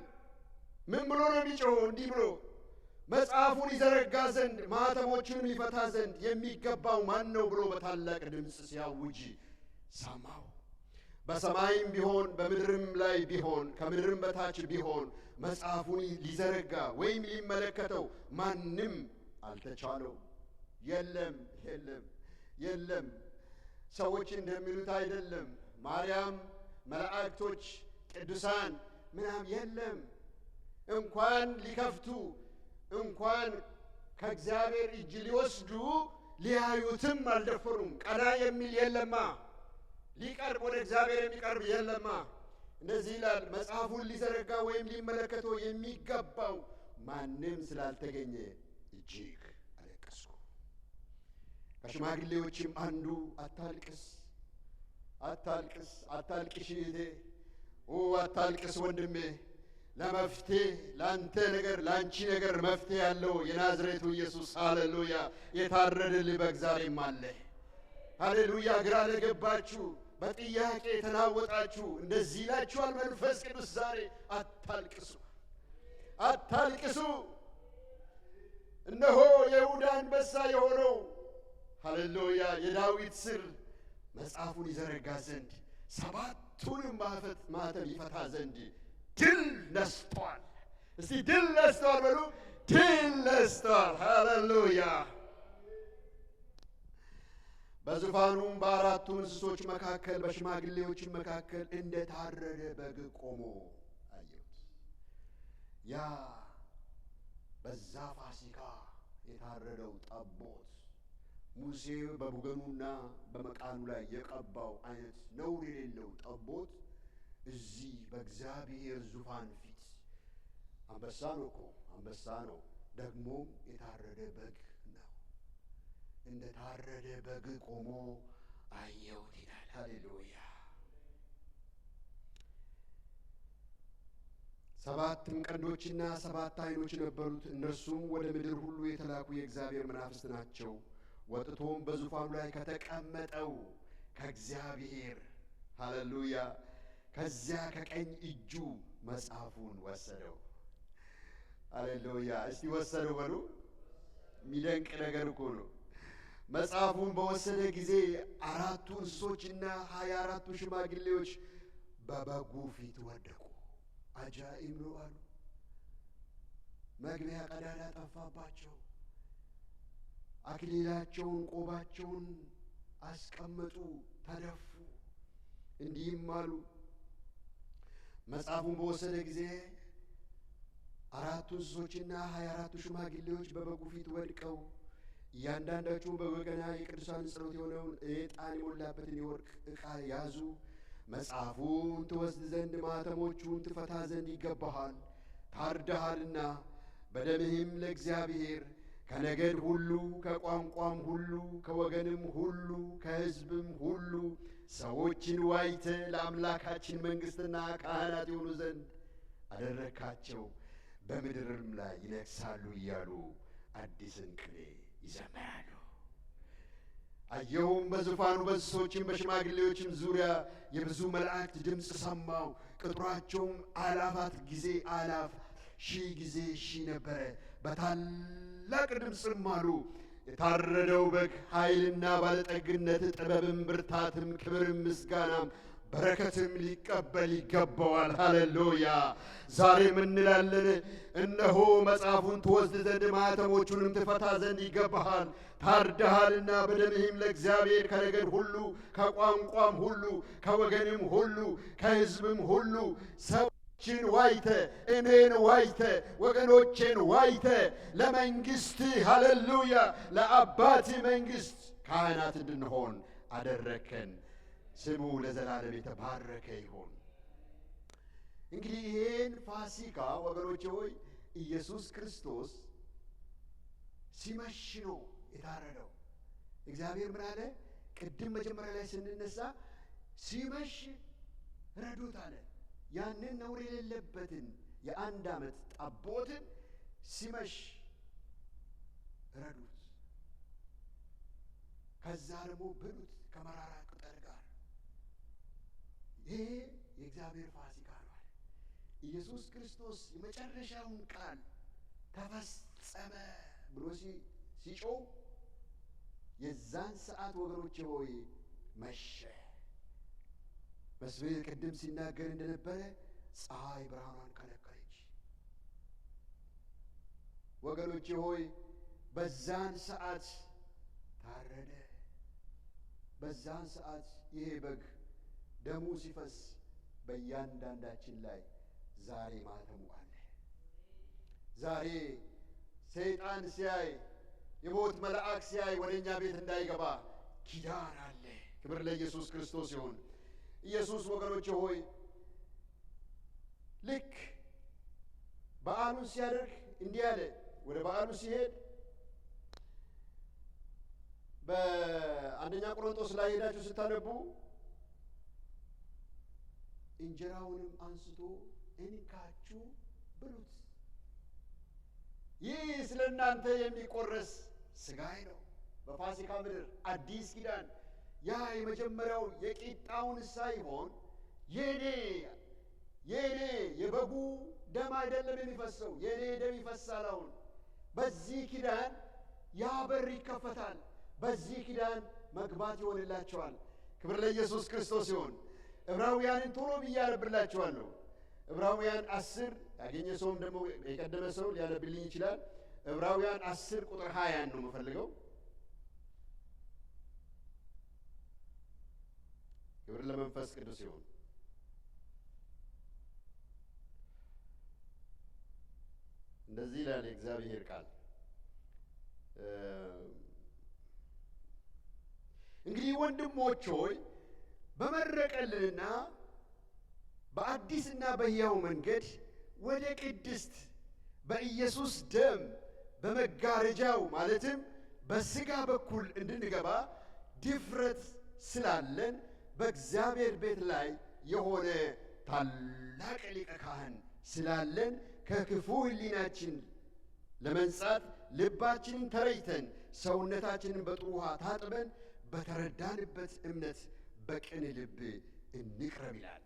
ምን ብሎ ነው የሚጮኸው? እንዲህ ብሎ መጽሐፉን ይዘረጋ ዘንድ ማኅተሞቹንም ይፈታ ዘንድ የሚገባው ማን ነው ብሎ በታላቅ ድምፅ ሲያውጅ ሰማሁ። በሰማይም ቢሆን በምድርም ላይ ቢሆን ከምድርም በታች ቢሆን መጽሐፉን ሊዘረጋ ወይም ሊመለከተው ማንም አልተቻለው። የለም የለም የለም። ሰዎች እንደሚሉት አይደለም። ማርያም፣ መላእክቶች፣ ቅዱሳን ምናምን የለም። እንኳን ሊከፍቱ እንኳን ከእግዚአብሔር እጅ ሊወስዱ ሊያዩትም አልደፈሩም። ቀና የሚል የለማ። ሊቀርብ ወደ እግዚአብሔር የሚቀርብ የለማ። እንደዚህ ይላል፣ መጽሐፉን ሊዘረጋ ወይም ሊመለከተው የሚገባው ማንም ስላልተገኘ እጅግ አለቀስኩ። ከሽማግሌዎችም አንዱ አታልቅስ፣ አታልቅስ፣ አታልቅሽ እህቴ፣ አታልቅስ ወንድሜ፣ ለመፍትሄ ለአንተ ነገር ለአንቺ ነገር መፍትሄ ያለው የናዝሬቱ ኢየሱስ ሃሌሉያ የታረደልህ በእግዚአብሔርም አለ። ሃሌሉያ። ግራ ለገባችሁ በጥያቄ የተናወጣችሁ እንደዚህ ይላችኋል መንፈስ ቅዱስ ዛሬ፣ አታልቅሱ፣ አታልቅሱ። እነሆ የይሁዳ አንበሳ የሆነው ሃሌሉያ የዳዊት ሥር መጽሐፉን ይዘረጋ ዘንድ ሰባቱንም ማኅተም ይፈታ ዘንድ ድል ነስቷል። እስቲ ድል ነስቷል በሉ። ድል ነስቷል። ሃሌሉያ። በዙፋኑም በአራቱ እንስሶች መካከል በሽማግሌዎችም መካከል እንደ ታረደ በግ ቆሞ አየሁት። ያ በዛ ፋሲካ የታረደው ጠቦት ሙሴ በቡገኑና በመቃኑ ላይ የቀባው አይነት ነውር የሌለው ጠቦት እዚህ በእግዚአብሔር ዙፋን ፊት አንበሳ ነው እኮ አንበሳ ነው፣ ደግሞም የታረደ በግ ነው። እንደ ታረደ በግ ቆሞ አየሁት ይላል። ሃሌሉያ። ሰባትም ቀንዶችና 7 ዓይኖች ነበሩት። እነርሱም ወደ ምድር ሁሉ የተላኩ የእግዚአብሔር መናፍስት ናቸው። ወጥቶም በዙፋኑ ላይ ከተቀመጠው ከእግዚአብሔር ሃሌሉያ ከዚያ ከቀኝ እጁ መጽሐፉን ወሰደው። ሃሌሉያ። እስቲ ወሰደው በሉ። የሚደንቅ ነገር እኮ ነው። መጽሐፉን በወሰደ ጊዜ 4 እንስሶችና 24 ሽማግሌዎች በበጉ ፊት ወደቁ። አጃኢብ ነው አሉ። መግቢያ ቀዳዳ ጠፋባቸው። አክሊላቸውን ቆባቸውን አስቀመጡ፣ ተደፉ። እንዲህም አሉ። መጽሐፉን በወሰደ ጊዜ 4 እንስሶችና 24 ሽማግሌዎች በበጉ ፊት ወድቀው እያንዳንዳቸውን በበገና የቅዱሳን ጸሎት የሆነውን ዕጣን የሞላበትን የወርቅ ዕቃ ያዙ። መጽሐፉን ትወስድ ዘንድ ማኅተሞቹን ትፈታ ዘንድ ይገባሃል፣ ታርደሃልና በደምህም ለእግዚአብሔር ከነገድ ሁሉ ከቋንቋም ሁሉ ከወገንም ሁሉ ከሕዝብም ሁሉ ሰዎችን ዋይተ ለአምላካችን መንግሥትና ካህናት የሆኑ ዘንድ አደረግካቸው፣ በምድርም ላይ ይነግሣሉ እያሉ አዲስን ቅኔ ይዘምራሉ። አየሁም በዙፋኑ በእንስሶችም በሽማግሌዎችም ዙሪያ የብዙ መላእክት ድምፅ ሰማሁ። ቁጥራቸውም አላፋት ጊዜ አላፍ፣ ሺህ ጊዜ ሺህ ነበረ። በታላቅ ድምፅም አሉ፣ የታረደው በግ ኃይልና ባለጠግነት ጥበብም ብርታትም ክብርም ምስጋናም በረከትም ሊቀበል ይገባዋል። ሃሌሉያ። ዛሬም እንላለን እነሆ መጽሐፉን ትወስድ ዘንድ ማኅተሞቹንም ትፈታ ዘንድ ይገባሃል። ታርደሃልና በደምህም ለእግዚአብሔር ከነገድ ሁሉ ከቋንቋም ሁሉ ከወገንም ሁሉ ከሕዝብም ሁሉ ሰዎችን ዋይተ እኔን ዋይተ ወገኖቼን ዋይተ ለመንግሥት ሃሌሉያ ለአባት መንግሥት ካህናት እንድንሆን አደረከን። ስሙ ለዘላለም የተባረከ ይሁን። እንግዲህ ይህን ፋሲካ ወገኖቼ ሆይ ኢየሱስ ክርስቶስ ሲመሽ ነው የታረደው። እግዚአብሔር ምን አለ? ቅድም መጀመሪያ ላይ ስንነሳ ሲመሽ ረዱት አለ። ያንን ነውር የሌለበትን የ1 ዓመት ጠቦትን ሲመሽ ረዱት። ከዛ ደግሞ ብሉት ከመራራ ቅጠል ጋር። ይሄ የእግዚአብሔር ፋሲካ ነው። ኢየሱስ ክርስቶስ የመጨረሻውን ቃል ተፈጸመ ብሎ ሲጮህ የዛን ሰዓት ወገኖቼ ሆይ መሸ። መስፍን ቅድም ሲናገር እንደነበረ ፀሐይ ብርሃኗን ከለከለች። ወገኖቼ ሆይ በዛን ሰዓት ታረደ። በዛን ሰዓት ይሄ በግ ደሙ ሲፈስ በእያንዳንዳችን ላይ ዛሬ ማተሙ አለ። ዛሬ ሰይጣን ሲያይ የሞት መልአክ ሲያይ ወደ እኛ ቤት እንዳይገባ ኪዳን አለ። ክብር ለኢየሱስ ክርስቶስ ይሁን። ኢየሱስ ወገኖቼ ሆይ ልክ በዓሉን ሲያደርግ እንዲህ አለ። ወደ በዓሉ ሲሄድ በአንደኛ ቆሮንቶስ ላይ ሄዳችሁ ስታነቡ እንጀራውንም አንስቶ እንካችሁ ብሉት፣ ይህ ስለ እናንተ የሚቆረስ ሥጋዬ ነው። በፋሲካ ምድር አዲስ ኪዳን ያ የመጀመሪያው የቂጣውን ሳይሆን የኔ የበጉ ደም አይደለም የሚፈሰው፣ የኔ ደም ይፈሳል። አሁን በዚህ ኪዳን ያ በር ይከፈታል። በዚህ ኪዳን መግባት ይሆንላቸዋል። ክብር ለኢየሱስ ክርስቶስ ይሁን። ዕብራውያንን ቶሎ ብዬ አነብላችኋለሁ። ዕብራውያን 10 ያገኘ ሰውም ደግሞ የቀደመ ሰው ሊያነብልኝ ይችላል። ዕብራውያን 10 ቁጥር 20 ነው የምፈልገው። ክብር ለመንፈስ ቅዱስ ይሁን። እንደዚህ ይላል የእግዚአብሔር ቃል። እንግዲህ ወንድሞች ሆይ በመረቀልንና በአዲስና በሕያው መንገድ ወደ ቅድስት በኢየሱስ ደም በመጋረጃው ማለትም በሥጋ በኩል እንድንገባ ድፍረት ስላለን በእግዚአብሔር ቤት ላይ የሆነ ታላቅ ሊቀ ካህን ስላለን ከክፉ ሕሊናችን ለመንጻት ልባችንን ተረጭተን ሰውነታችንን በጥሩ ውሃ ታጥበን በተረዳንበት እምነት በቅን ልብ እንቅረብ ይላል።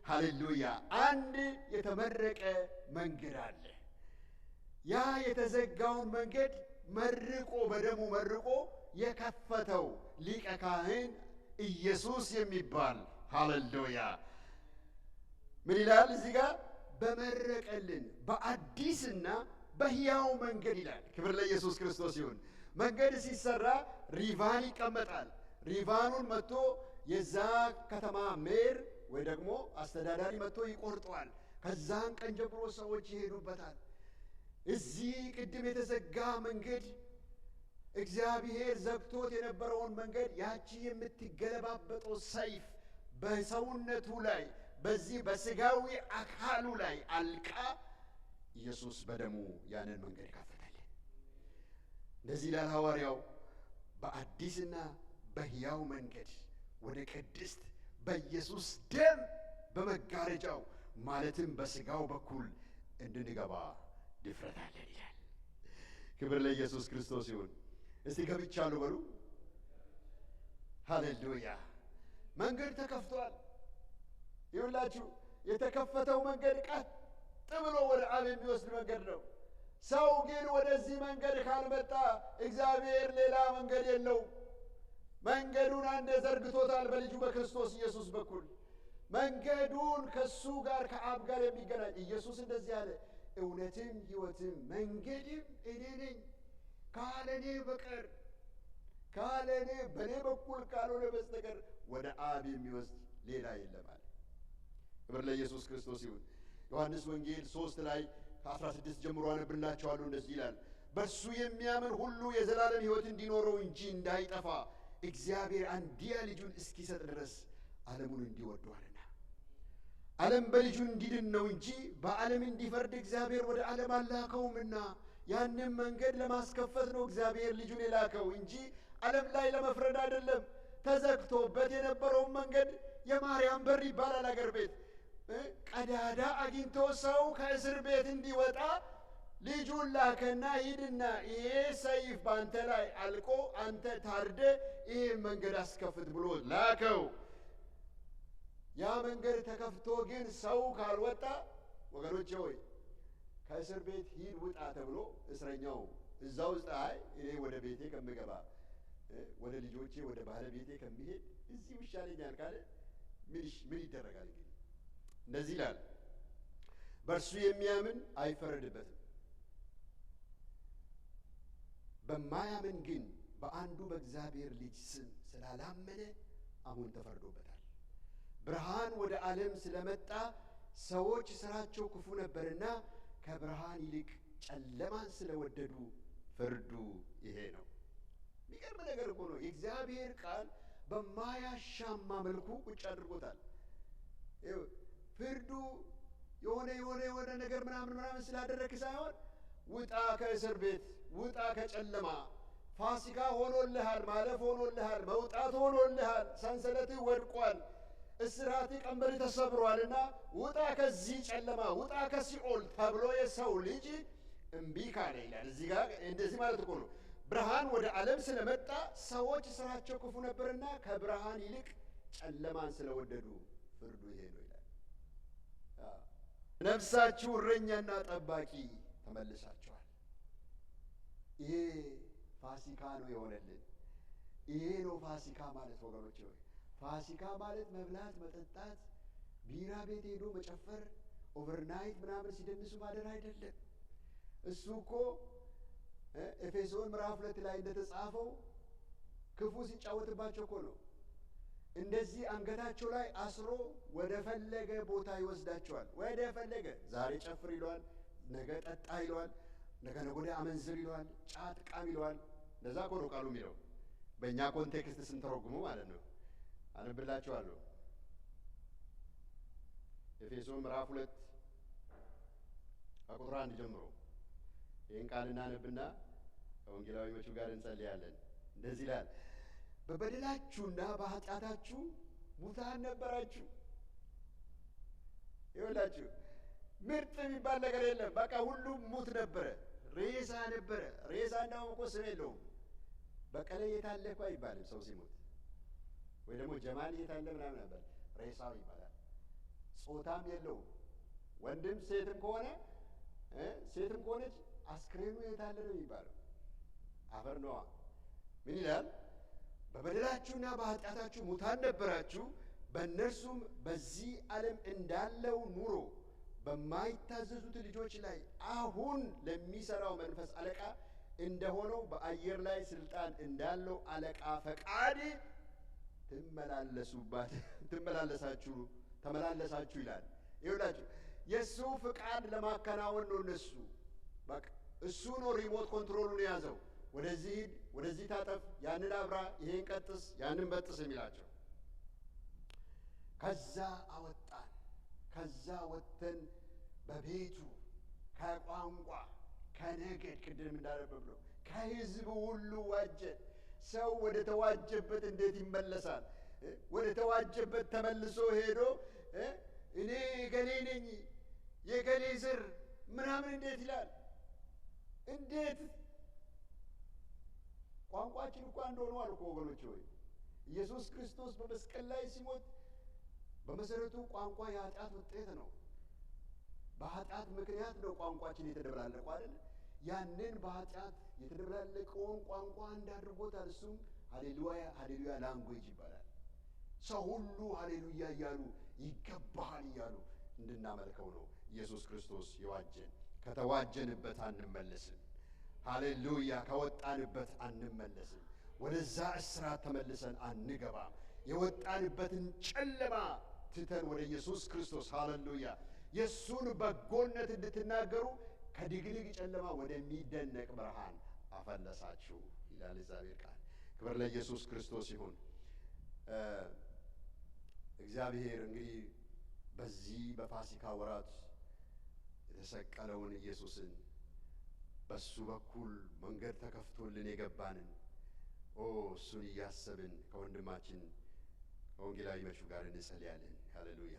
ሃሌሉያ! አንድ የተመረቀ መንገድ አለ። ያ የተዘጋውን መንገድ መርቆ በደሙ መርቆ የከፈተው ሊቀ ካህን ኢየሱስ የሚባል ሃሌሉያ! ምን ይላል እዚህ ጋር? በመረቀልን በአዲስና በሕያው መንገድ ይላል። ክብር ለኢየሱስ ክርስቶስ ይሁን። መንገድ ሲሰራ ሪቫን ይቀመጣል። ሪቫኑን መጥቶ የዛ ከተማ ሜር ወይ ደግሞ አስተዳዳሪ መጥቶ ይቆርጠዋል። ከዛን ቀን ጀምሮ ሰዎች ይሄዱበታል። እዚህ ቅድም የተዘጋ መንገድ እግዚአብሔር ዘግቶት የነበረውን መንገድ ያቺ የምትገለባበጠው ሰይፍ በሰውነቱ ላይ በዚህ በስጋዊ አካሉ ላይ አልቃ ኢየሱስ በደሙ ያንን መንገድ ከፈተልን። እንደዚህ ይላል ሐዋርያው፣ በአዲስና በሕያው መንገድ ወደ ቅድስት በኢየሱስ ደም በመጋረጃው ማለትም በስጋው በኩል እንድንገባ ድፍረት አለን ይላል። ክብር ለኢየሱስ ክርስቶስ ይሁን። እስቲ ገብቻለሁ በሉ። ሃሌሉያ! መንገድ ተከፍቷል። ይሁላችሁ የተከፈተው መንገድ ቀጥ ብሎ ወደ አብ የሚወስድ መንገድ ነው። ሰው ግን ወደዚህ መንገድ ካልመጣ እግዚአብሔር ሌላ መንገድ የለውም። መንገዱን አንዴ ዘርግቶታል በልጁ በክርስቶስ ኢየሱስ በኩል መንገዱን ከሱ ጋር ከአብ ጋር የሚገናኝ ኢየሱስ እንደዚህ አለ፣ እውነትም ሕይወትም መንገድም እኔ ነኝ፣ ካለኔ በቀር ካለኔ በኔ በኩል ካልሆነ በስተቀር ወደ አብ የሚወስድ ሌላ የለም አለ። ክብር ለኢየሱስ ክርስቶስ ይሁን። ዮሐንስ ወንጌል 3 ላይ ከ16 ጀምሮ አነብላችኋለሁ። እንደዚህ ይላል፣ በእርሱ የሚያምን ሁሉ የዘላለም ሕይወት እንዲኖረው እንጂ እንዳይጠፋ እግዚአብሔር አንድያ ልጁን እስኪሰጥ ድረስ ዓለሙን እንዲወደዋልና። ዓለም በልጁ እንዲድን ነው እንጂ በዓለም እንዲፈርድ እግዚአብሔር ወደ ዓለም አላከውምና። ያንን መንገድ ለማስከፈት ነው እግዚአብሔር ልጁን የላከው እንጂ ዓለም ላይ ለመፍረድ አይደለም። ተዘግቶበት የነበረውን መንገድ የማርያም በር ይባላል አገር ቤት ቀዳዳ አግኝቶ ሰው ከእስር ቤት እንዲወጣ ልጁን ላከና ሂድና ይሄ ሰይፍ ባንተ ላይ አልቆ አንተ ታርደ ይሄ መንገድ አስከፍት ብሎ ላከው። ያ መንገድ ተከፍቶ ግን ሰው ካልወጣ ወገኖቼ ሆይ ከእስር ቤት ሂድ ውጣ ተብሎ እስረኛው እዛ ውስጥ አይ እኔ ወደ ቤቴ ከምገባ ወደ ልጆቼ ወደ ባለቤቴ ከሚሄድ እዚህ ይሻለኛል ካለ ምን ይደረጋል? እንግዲህ እንደዚህ ይላል፣ በእርሱ የሚያምን አይፈረድበትም። በማያምን ግን በአንዱ በእግዚአብሔር ልጅ ስም ስላላመነ አሁን ተፈርዶበታል። ብርሃን ወደ ዓለም ስለመጣ ሰዎች ሥራቸው ክፉ ነበርና ከብርሃን ይልቅ ጨለማን ስለወደዱ ፍርዱ ይሄ ነው። የሚገርም ነገር እኮ ነው። የእግዚአብሔር ቃል በማያሻማ መልኩ ቁጭ አድርጎታል። ፍርዱ የሆነ ነገር ምናምን ስላደረክ ሳይሆን ውጣ ከእስር ቤት፣ ውጣ ከጨለማ፣ ፋሲካ ሆኖልሃል፣ ማለፍ ሆኖልሃል፣ መውጣት ሆኖልሃል፣ ሰንሰለትህ ወድቋል፣ እስራትህ ቀንበርህ ተሰብሯልና ውጣ ከዚህ ጨለማ፣ ውጣ ከሲኦል ተብሎ የሰው ልጅ እምቢ ካለ ይላል። እዚህ ጋር እንደዚህ ማለት እኮ ነው። ብርሃን ወደ ዓለም ስለመጣ ሰዎች ሥራቸው ክፉ ነበርና ከብርሃን ይልቅ ጨለማን ስለወደዱ ፍርዱ ይሄ ነው ይላል። ነፍሳችሁ እረኛና ጠባቂ ተመልሳችኋል። ይሄ ፋሲካ ነው የሆነልን። ይሄ ነው ፋሲካ ማለት ወገኖች ሆይ። ፋሲካ ማለት መብላት፣ መጠጣት፣ ቢራ ቤት ሄዶ መጨፈር፣ ኦቨርናይት ምናምን ሲደንሱ ማደር አይደለም። እሱ እኮ ኤፌሶን ምዕራፍ 2 ላይ እንደተጻፈው ክፉ ሲጫወትባቸው እኮ ነው። እንደዚህ አንገታቸው ላይ አስሮ ወደ ፈለገ ቦታ ይወስዳቸዋል። ወደ ፈለገ ዛሬ ጨፍር ይለዋል፣ ነገ ጠጣ ይለዋል፣ ነገ ወዲያ አመንዝር ይለዋል፣ ጫት ቃም ይለዋል። ለዛ እኮ ነው ቃሉ የሚለው በእኛ ኮንቴክስት ስንተረጉሙ ማለት ነው። አነብላችኋለሁ። ኤፌሶን ምዕራፍ 2 ከቁጥር 1 ጀምሮ ይህን ቃል እናነብና ከወንጌላዊዎቹ ጋር እንጸልያለን። እንደዚህ ይላል፣ በበደላችሁና በኃጢአታችሁ ሙታን ነበራችሁ። ይኸውላችሁ ምርጥ የሚባል ነገር የለም። በቃ ሁሉም ሙት ነበረ፣ ሬሳ ነበረ። ሬሳ እንዳውም እኮ ስም የለውም። በቀለ የታለ እኮ አይባልም ሰው ሲሞት፣ ወይ ደግሞ ጀማል የታለ ምናምን ነበር፣ ሬሳው ይባላል። ጾታም የለውም። ወንድም ሴትም ከሆነ ሴትም ከሆነች አስክሬኑ የታለ ነው የሚባለው። አፈር ነዋ። ምን ይላል? በበደላችሁና በኃጢአታችሁ ሙታን ነበራችሁ፣ በእነርሱም በዚህ ዓለም እንዳለው ኑሮ በማይታዘዙት ልጆች ላይ አሁን ለሚሰራው መንፈስ አለቃ እንደሆነው በአየር ላይ ስልጣን እንዳለው አለቃ ፈቃድ ተመላለሳችሁ ይላል። ይኸውላችሁ የእሱ ፍቃድ ለማከናወን ነው። እነሱ በቃ እሱ ነው ሪሞት ኮንትሮሉን የያዘው። ወደዚህ ሂድ፣ ወደዚህ ታጠፍ፣ ያንን አብራ፣ ይሄን ቀጥስ፣ ያንን በጥስ የሚላቸው። ከዛ አወጣን። ከዛ ወጥተን በቤቱ ከቋንቋ ከነገድ ቅድም እንዳነበብ ነው ከሕዝብ ሁሉ ዋጀን። ሰው ወደ ተዋጀበት እንዴት ይመለሳል? ወደ ተዋጀበት ተመልሶ ሄዶ እኔ የገሌ ነኝ የገሌ ዘር ምናምን እንዴት ይላል? እንዴት ቋንቋችን እኮ እንደሆነ አልኩ ወገኖች ሆይ። ኢየሱስ ክርስቶስ በመስቀል ላይ ሲሞት በመሰረቱ ቋንቋ የኃጢአት ውጤት ነው። በኃጢአት ምክንያት ነው ቋንቋችን የተደበላለቀው አይደል? ያንን በኃጢአት የተደበላለቀውን ቋንቋ እንዳድርጎታል። እሱም ሃሌሉያ ሃሌሉያ ላንጉዌጅ ይባላል። ሰው ሁሉ ሃሌሉያ እያሉ ይገባሃል እያሉ እንድናመልከው ነው ኢየሱስ ክርስቶስ የዋጀን። ከተዋጀንበት አንመለስም። ሃሌሉያ ከወጣንበት አንመለስም። ወደዛ እስራት ተመልሰን አንገባም። የወጣንበትን ጨለማ ትተን ወደ ኢየሱስ ክርስቶስ ሃሌሉያ የሱን በጎነት እንድትናገሩ ከድግድግ ጨለማ ወደሚደነቅ ብርሃን አፈለሳችሁ ይላል እግዚአብሔር ቃል። ክብር ለኢየሱስ ክርስቶስ ይሁን። እግዚአብሔር እንግዲህ በዚህ በፋሲካ ወራት የተሰቀለውን ኢየሱስን በሱ በኩል መንገድ ተከፍቶልን የገባንን እሱን እያሰብን ከወንድማችን ከወንጌላዊ መቹ ጋር እንጸልያለን። ሃሌሉያ።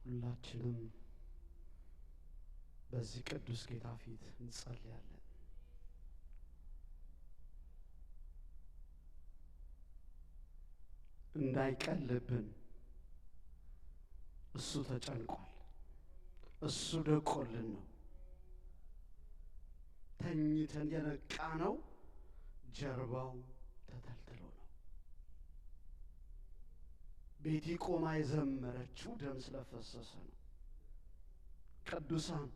ሁላችንም በዚህ ቅዱስ ጌታ ፊት እንጸልያለን። እንዳይቀልብን እሱ ተጨንቋል፣ እሱ ደቆልን ነው። ተኝተን የነቃ ነው፣ ጀርባው ተተልትሎ ነው። ቤቲ ቆማ የዘመረችው ደም ስለፈሰሰ ነው። ቅዱሳን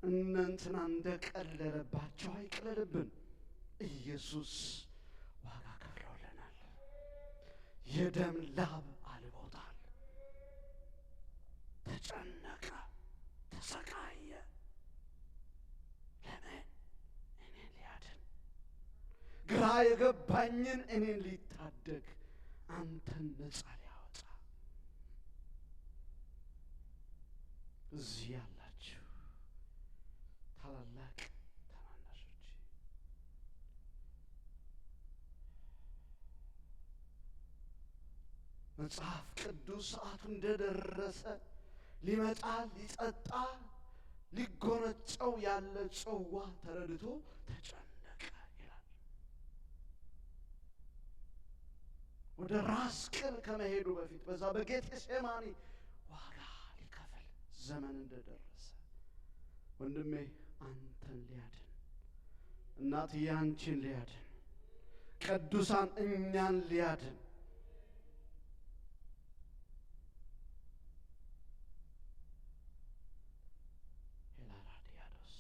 እነንትና እንደቀለለባቸው አይቀለልብን። ኢየሱስ ዋጋ ከፍሎልናል። የደም ላብ አልቦታል። ተጨነቀ፣ ተሰቃየ። ለምን? እኔን ሊያድን፣ ግራ የገባኝን እኔን ሊታደግ፣ አንተን ነጻ ሊያወጣ። እዚህ ያላችሁ ታላላቅ ታናናሾች መጽሐፍ ቅዱስ ሰዓቱ እንደደረሰ ሊመጣ ሊጠጣ ሊጎነጨው ያለ ጽዋ ተረድቶ ተጨነቀ ይላል። ወደ ራስ ቅል ከመሄዱ በፊት በዛ በጌቴሴማኒ ዋጋ ሊከፍል ዘመን እንደደረሰ ወንድሜ አንተን ሊያድን፣ እናትዬ አንቺን ሊያድን፣ ቅዱሳን እኛን ሊያድን ሄላራዲያዶስ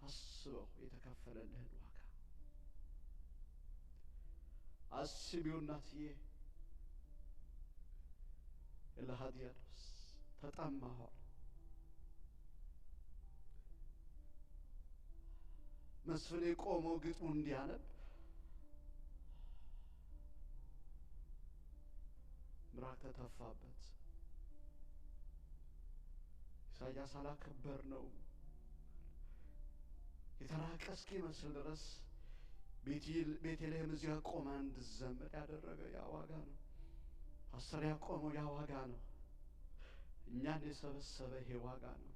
አስበው የተከፈለልህን ዋጋ አስቢው እናትዬ። ኤልሃዲያኖስ ተጠማሁ። መስፍኔ ቆሞ ግጥሙ እንዲያነብ ምራቅ ተተፋበት። ኢሳያስ አላከበር ነው የተራቀ እስኪመስል ድረስ ቤተልሔም እዚያ ቆማ እንድዘመር ያደረገ ያ ዋጋ ነው። ፓስተር ያቆመው ያ ዋጋ ነው። እኛን የሰበሰበ ይሄ ዋጋ ነው።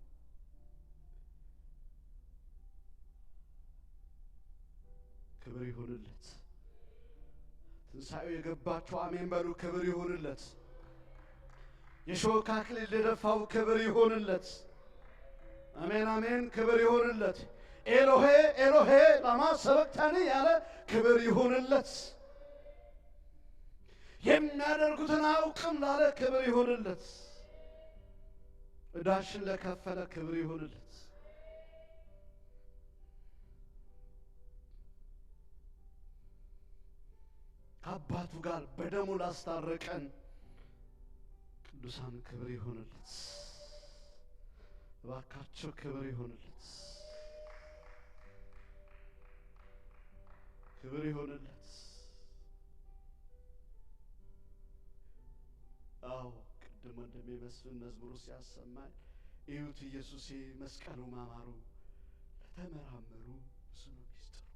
ክብር ይሁንለት። ትንሣኤው የገባችሁ አሜን በሉ። ክብር ይሁንለት። የሾህ አክሊል ለደፋው ክብር ይሁንለት። አሜን አሜን። ክብር ይሁንለት። ኤሎሄ ኤሎሄ ላማ ሰበቅታኒ ያለ ክብር ይሁንለት። የሚያደርጉትን አውቅም ላለ ክብር ይሁንለት። ዕዳሽን ለከፈለ ክብር ይሁንለት። ከአባቱ ጋር በደሙ ላስታረቀን ቅዱሳን ክብር ይሁንለት። እባካቸው ክብር ይሁንለት። ክብር ይሁንለት። አዎ ቅድም ወንድሜ መስፍን መዝሙሩ ሲያሰማኝ እዩት ኢየሱሴ መስቀሉ ማማሩ ለተመራመሩ ብዙ ነው ሚስጥሩ።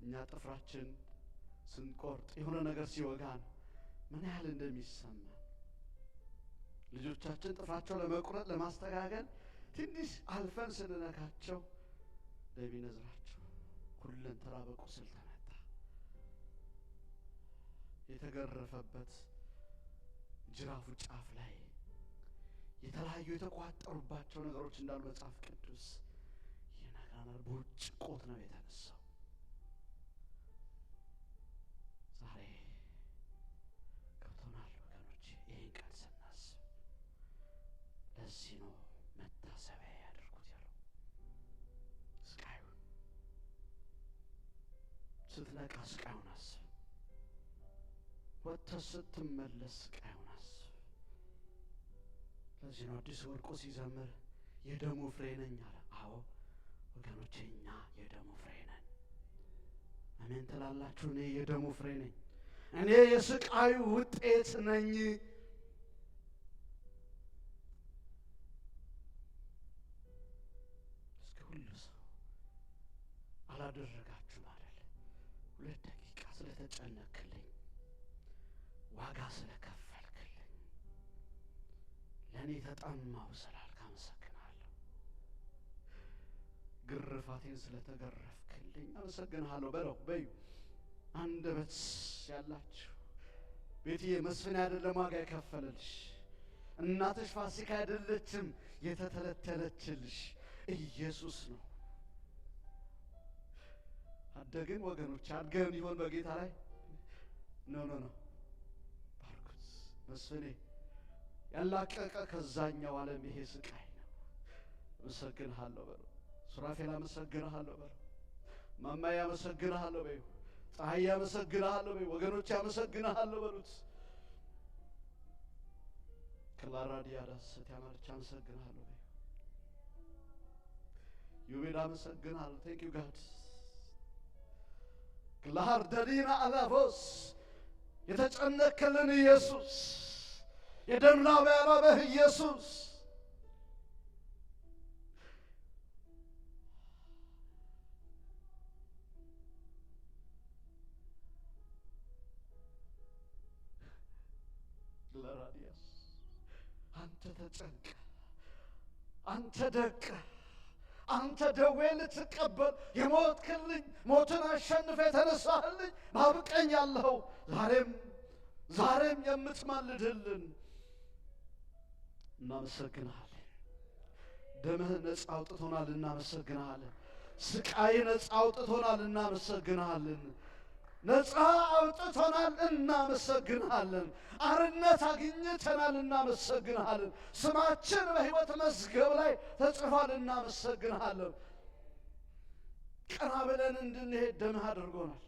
እኛ ጥፍራችን ስንቆርጥ የሆነ ነገር ሲወጋን ምን ያህል እንደሚሰማ ልጆቻችን ጥፍራቸው ለመቁረጥ ለማስተካከል ትንሽ አልፈን ስንነካቸው ለሚነዝራቸው ሁሉን ተራ በቁስል ተመታ። የተገረፈበት ጅራፉ ጫፍ ላይ የተለያዩ የተቋጠሩባቸው ነገሮች እንዳሉ መጽሐፍ ቅዱስ ይነግረናል። በጭቆት ነው የተነሳው። ዛሬ ገብቶናል ወገኖቼ፣ ይህን ቀን ስናስብ ለዚህ ነው መታሰቢያ ያደርጉት ያለው። ስቃዩን ስትነቃ ስቃዩን አስብ፣ ወጥተህ ስትመለስ ስቃዩን አስብ። ለዚህ ነው አዲስ ወርቆ ሲዘምር የደሙ ፍሬ ነኝ አለ። አዎ ወገኖቼ፣ እኛ የደሙ ፍሬ ነን። አሜን ትላላችሁ? እኔ የደሙ ፍሬ ነኝ፣ እኔ የስቃዩ ውጤት ነኝ። እስኪ ሁሉ ሰው አላደረጋችሁም አይደል? 2 ደቂቃ ስለተጨነክልኝ፣ ዋጋ ስለከፈልክልኝ፣ ለእኔ ተጠማሁ ስላልክ አመሰግናለሁ። ግርፋቴን ስለተገረፍክልኝ አመሰግናለሁ በለው። በዩ አንደበት ያላችሁ ቤትዬ መስፍን አይደለም ዋጋ የከፈለልሽ፣ እናትሽ ፋሲካ አይደለችም የተተለተለችልሽ፣ ኢየሱስ ነው። አደግን ወገኖች፣ አድገን ይሆን በጌታ ላይ? ኖ ባርኩት። መስፍኔ ያላቀቀ ከዛኛው ዓለም ይሄ ስቃይ ነው። አመሰግንሃለሁ በለው። ሱራፌል አመሰግንሃለሁ በለው። ማማዬ አመሰግንሃለሁ በይው። ፀሐይ አመሰግንሃለሁ በይው። ወገኖቼ አመሰግንሃለሁ በሉት። ክላራ ዲያዳስ ሰቲያማርቻ አመሰግንሃለሁ በይው። ዩቤዳ አመሰግንሃለሁ። ቴንክ ዩ ጋድ። ክላር ደሊና አላፎስ የተጨነቀልን ኢየሱስ፣ የደም ላብ ያላበህ ኢየሱስ፣ ለራዲያስ አንተ ተጨንቀ፣ አንተ ደቀ፣ አንተ ደዌ ልትቀበል የሞትክልኝ፣ ሞትን አሸንፈ የተነሳህልኝ ማብቀኝ ያለኸው ዛሬም የምትማልድልን እናመሰግንሃለን። ደምህ ነፃ አውጥቶናል፣ እናመሰግንሃለን። ስቃይ ነፃ አውጥቶናል፣ እናመሰግንሃለን። ነፃ አውጥቶናል፣ እናመሰግንሃለን። አርነት አግኝተናል፣ እናመሰግንሃለን። ስማችን በሕይወት መዝገብ ላይ ተጽፏል፣ እናመሰግንሃለን። ቀና ብለን እንድንሄድ ደምህ አድርጎናል።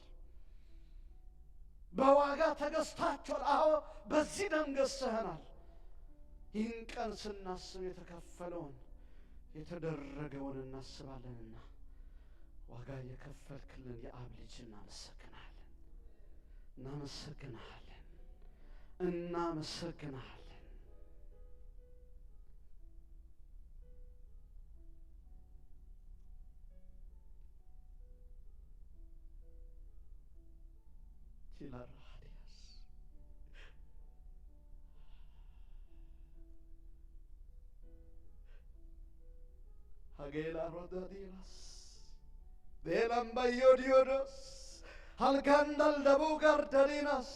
በዋጋ ተገዝታችኋል። አዎ በዚህ ደም ገዝተኸናል። ይህን ቀን ስናስብ የተከፈለውን የተደረገውን እናስባለንና ዋጋ የከፈልክልን የአብ ልጅ እናመሰግንሃለን። ኪላራዲያስ ሀጌላ ሮዳዲያስ ቤላምባዮዲዮዶስ አልጋንዳል ደቡ ጋር ደሪናስ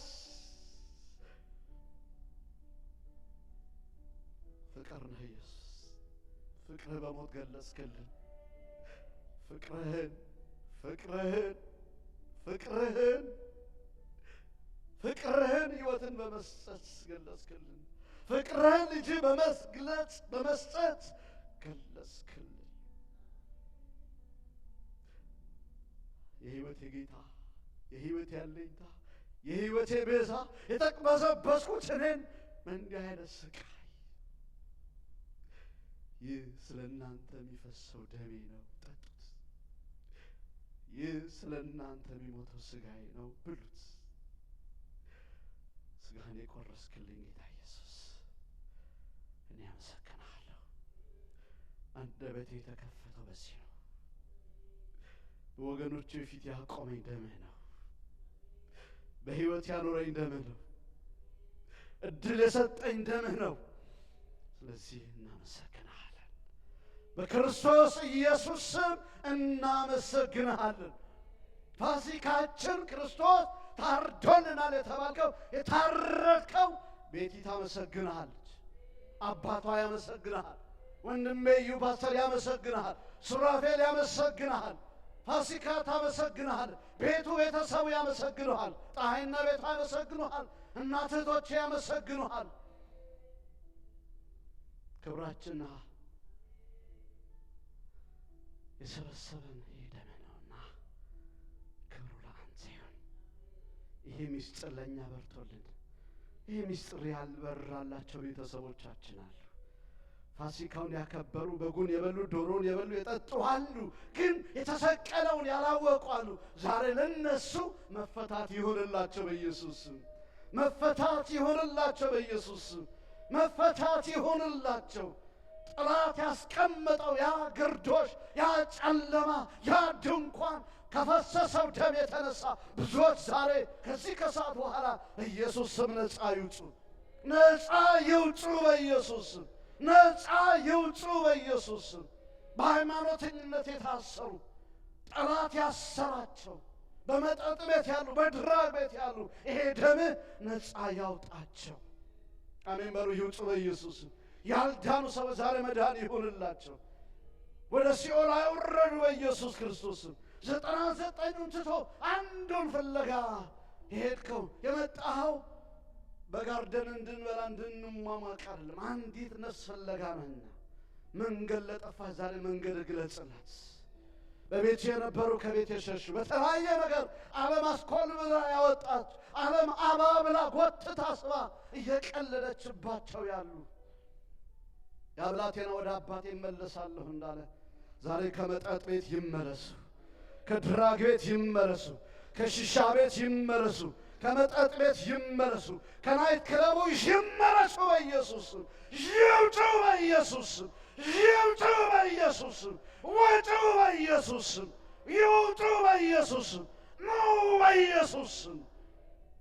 ፍቅር ነህ ኢየሱስ። ፍቅርህ በሞት ገለጽክልን። ፍቅርህን ሕይወትን በመስጠት ገለጽክልን። ፍቅርህን ልጅ በመስጠት ገለጽክልን። የሕይወቴ ጌታ፣ የሕይወቴ ያለኝታ፣ የሕይወቴ ቤዛ፣ የተቅበዘበዝኩት እኔን በእንዲህ አይነት ስቃይ ይህ ስለ እናንተ የሚፈሰው ደሜ ነው፣ ጠጡት። ይህ ስለ እናንተ የሚሞተው ስጋዬ ነው፣ ብሉት። ስጋህን የቆረስክልኝ ጌታ ኢየሱስ እኔ አመሰግናለሁ። አንደበቴ የተከፈተው በዚህ ነው። በወገኖቼ ፊት ያቆመኝ ደምህ ነው። በሕይወት ያኖረኝ ደምህ ነው። እድል የሰጠኝ ደምህ ነው። ስለዚህ እናመሰግንሃለን። በክርስቶስ ኢየሱስ ስም እናመሰግንሃለን። ፋሲካችን ክርስቶስ ታርዶልናል የተባልከው የታረድከው ቤቲ ታመሰግንሃለች። አባቷ ያመሰግንሃል። ወንድሜ እዩ ፓስተር ያመሰግንሃል። ሱራፌል ያመሰግንሃል። ፋሲካ ታመሰግንሃል። ቤቱ ቤተሰቡ ያመሰግንሃል። ፀሐይና ቤቷ ያመሰግንሃል። እናት እህቶቼ ያመሰግንሃል። ክብራችንና የሰበሰበን ይህ ደምህ ነውና ክብሩ ለአንተ ይሁን። ይሄ ምስጢር ለእኛ በርቶልን፣ ይሄ ምስጢር ያልበራላቸው ቤተሰቦቻችን አሉ። ፋሲካውን ያከበሩ፣ በጉን የበሉ፣ ዶሮን የበሉ የጠጡ አሉ። ግን የተሰቀለውን ያላወቁ አሉ። ዛሬ ለነሱ መፈታት ይሆንላቸው በኢየሱስ ስም። መፈታት ይሆንላቸው በኢየሱስ ስም። መፈታት ይሆንላቸው። ጠላት ያስቀመጠው ያ ግርዶሽ፣ ያ ጨለማ፣ ያ ድንኳን ከፈሰሰው ደም የተነሳ ብዙዎች ዛሬ ከዚህ ከሰዓት በኋላ በኢየሱስ ስም ነፃ ይውጡ፣ ነፃ ይውጡ በኢየሱስ ስም፣ ነፃ ይውጡ በኢየሱስ ስም። በሃይማኖተኝነት የታሰሩ ጠላት ያሰራቸው በመጠጥ ቤት ያሉ፣ በድራግ ቤት ያሉ ይሄ ደምህ ነፃ ያውጣቸው። አሜን በሉ። ይውጡ በኢየሱስ ስም። ያልዳኑ ሰዎች ዛሬ መዳን ይሁንላቸው። ወደ ሲኦል አይወረዱ በኢየሱስ ክርስቶስ ስም። 99ን ትቶ አንዱን ፍለጋ የሄድከው የመጣኸው በጋርደን እንድንበላ እንድንሟሟቅ አይደለም። አንዲት ነፍስ ፍለጋ ነህና መንገድ ለጠፋህ ዛሬ መንገድ ግለጽላት። በቤት የነበሩ ከቤት የሸሹ በተለያየ ነገር ዓለም አስኮል ብላ ያወጣች ዓለም አባ ብላ ጎትታ ስባ እየቀለደችባቸው ያሉ ያብላቴና ወደ አባቴ ይመለሳለሁ እንዳለ ዛሬ ከመጠጥ ቤት ይመለሱ፣ ከድራግ ቤት ይመለሱ፣ ከሽሻ ቤት ይመለሱ፣ ከመጠጥ ቤት ይመለሱ፣ ከናይት ክለቡ ይመለሱ በኢየሱስ ስም። ይውጡ በኢየሱስ ስም። ይውጡ በኢየሱስ ስም። ውጡ በኢየሱስ ስም። ይውጡ በኢየሱስ ስም። ኑ በኢየሱስ ስም።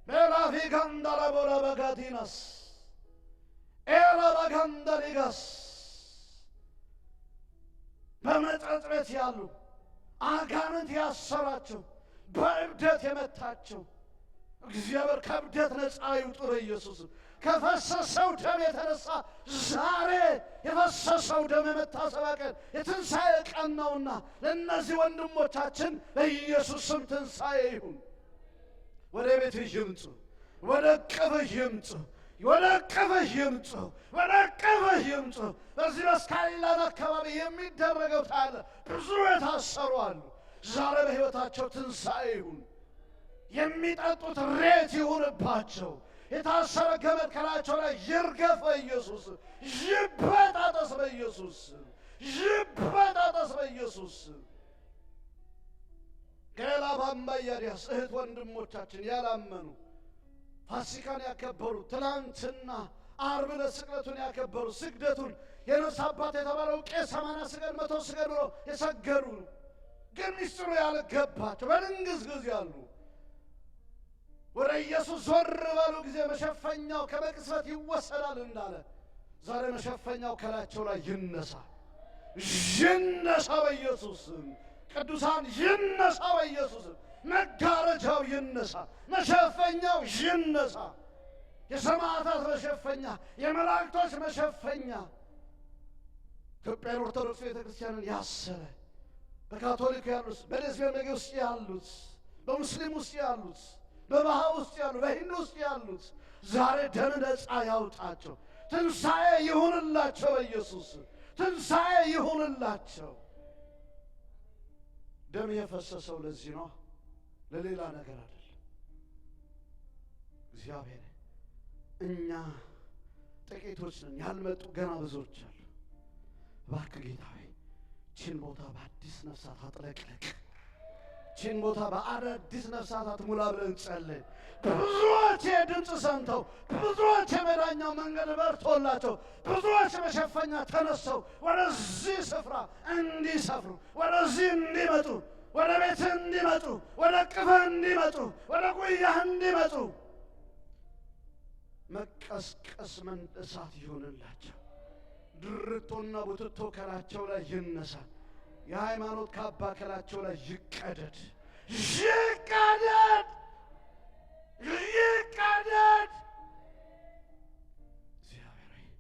ቤላፊ ጋንዳላ ቦላ በጋዲናስ ኤላ በጋንዳሊጋስ በመጠጥ ቤት ያሉ አጋንንት ያሰራቸው በእብደት የመታቸው እግዚአብሔር ከእብደት ነፃ ይውጡ በኢየሱስ ስም። ከፈሰሰው ደም የተነሳ ዛሬ የፈሰሰው ደም የመታሰቢያ ቀን የትንሣኤ ቀን ነውና ለእነዚህ ወንድሞቻችን በኢየሱስ ስም ትንሣኤ ይሁን። ወደ ቤትህ ይምጡ፣ ወደ እቅፍህ ይምጡ፣ ወደ እቅፍህ ይምጡ፣ ወደ እቅፍህ ይምጡ። በዚህ በስካይላንድ አካባቢ የሚደረገው ታለ ብዙ የታሰሩ አሉ። ዛሬ በሕይወታቸው ትንሣኤ ይሁን። የሚጠጡት ሬት ይሁንባቸው። የታሰረ ገመድ ከላያቸው ላይ ይርገፍ በኢየሱስ ስም። ይበጣጠስ በኢየሱስ ስም። ይበጣጠስ በኢየሱስ ስም። ገላ ባምባያዲያስ እህት ወንድሞቻችን ያላመኑ ፋሲካን ያከበሩ ትናንትና ዓርብ ዕለት ስቅለቱን ያከበሩ ስግደቱን የነፍስ አባት የተባለው ቄስ 80 ስገድ 100 ስገድ ብሎ የሰገዱ ግን ሚስጥሩ ያልገባቸው በድንግዝግዝ ያሉ ወደ ኢየሱስ ዞር ባሉ ጊዜ መሸፈኛው ከመቅሰፍት ይወሰዳል እንዳለ ዛሬ መሸፈኛው ከላያቸው ላይ ይነሳ፣ ይነሳ በኢየሱስ ስም። ቅዱሳን ይነሳ በኢየሱስ ስም። መጋረጃው ይነሳ፣ መሸፈኛው ይነሳ። የሰማዕታት መሸፈኛ፣ የመላእክቶች መሸፈኛ ኢትዮጵያን ኦርቶዶክስ ቤተክርስቲያንን ያሰረ በካቶሊክ ያሉት፣ በሌዝቢያን ውስጥ ያሉት፣ በሙስሊም ውስጥ ያሉት፣ በባሃ ውስጥ ያሉት፣ በሂንዱ ውስጥ ያሉት ዛሬ ደም ነፃ ያውጣቸው። ትንሣኤ ይሁንላቸው በኢየሱስ ትንሣኤ ይሁንላቸው። ደም የፈሰሰው ለዚህ ነው፣ ለሌላ ነገር አይደለም። እግዚአብሔር እኛ ጥቂቶች ነን፣ ያልመጡ ገና ብዙዎች አሉ። እባክህ ጌታ ሆይ ቺን ቦታ በአዲስ ነፍሳት አጥለቅልቅ፣ ቺን ቦታ በአዳዲስ ነፍሳት አትሙላ ብለን ጸልይ። ብዙዎች የድምፅ ሰምተው፣ ብዙዎች የመዳኛው መንገድ በርቶላቸው፣ ብዙዎች መሸፈኛ ተነስተው ወደዚህ ስፍራ እንዲሰፍሩ፣ ወደዚህ እንዲመጡ፣ ወደ ቤትህ እንዲመጡ፣ ወደ ቅፍህ እንዲመጡ፣ ወደ ጉያህ እንዲመጡ መቀስቀስ መንደሳት ይሆንላቸው። ድርቶና ቡትቶ ከላቸው ላይ ይነሳ። የሃይማኖት ካባ ከላቸው ላይ ይቀደድ፣ ይቀደድ፣ ይቀደድ። እግዚአብሔር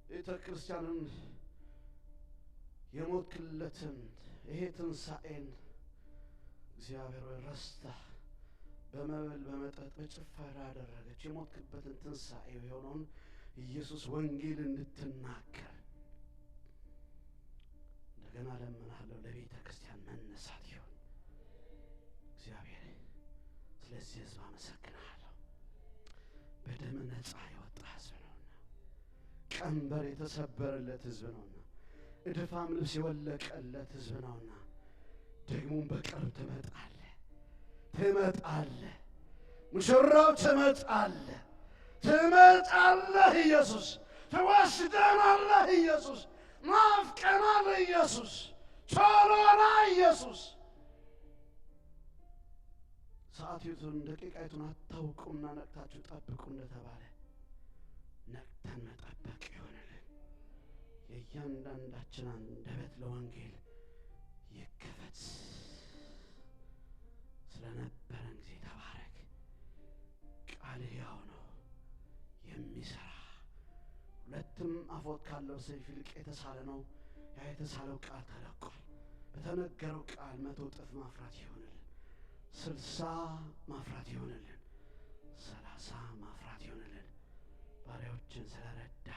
ቤተ ክርስቲያንን የሞትክለትን ይሄ ትንሣኤን እግዚአብሔር ሆይ ረስተህ በመብል በመጠጥ በጭፈራ ያደረገች የሞትክበትን ትንሣኤ የሆነውን ኢየሱስ ወንጌል እንድትናገር እንደገና ለምንሃለሁ። ለቤተ ክርስቲያን መነሳት ይሁን እግዚአብሔር። ስለዚህ ሕዝብ አመሰግንሃለሁ። በደም ነፃ የወጣ ሕዝብ ነውና፣ ቀንበር የተሰበረለት ሕዝብ ነውና፣ እድፋም ልብስ የወለቀለት ሕዝብ ነውና፣ ደግሞም በቅርብ ትመጣለህ፣ ትመጣለህ፣ ሙሽራው ትመጣለህ፣ ትመጣለህ ኢየሱስ፣ ትወስደናለህ ኢየሱስ፣ ናፍቀናል ኢየሱስ፣ ቶሎና ኢየሱስ። ሰዓቲቱን ደቂቃይቱን አታውቁምና ነቅታችሁ ጠብቁ እንደተባለ ነቅተን መጠበቅ ይሆንልን። የእያንዳንዳችን አንደበት ለወንጌል ይከፈት። ስለነበረን ጊዜ ተባረክ። ቃልህ ያው ነው የሚሰራ፣ ሁለትም አፎት ካለው ሰይፍ ይልቅ የተሳለ ነው። ያ የተሳለው ቃል ተለቋል። በተነገረው ቃል 100 እጥፍ ማፍራት ይሆንልን፣ 60 ማፍራት ይሆንልን፣ 30 ማፍራት ይሆንልን። ባሪያዎችን ስለረዳ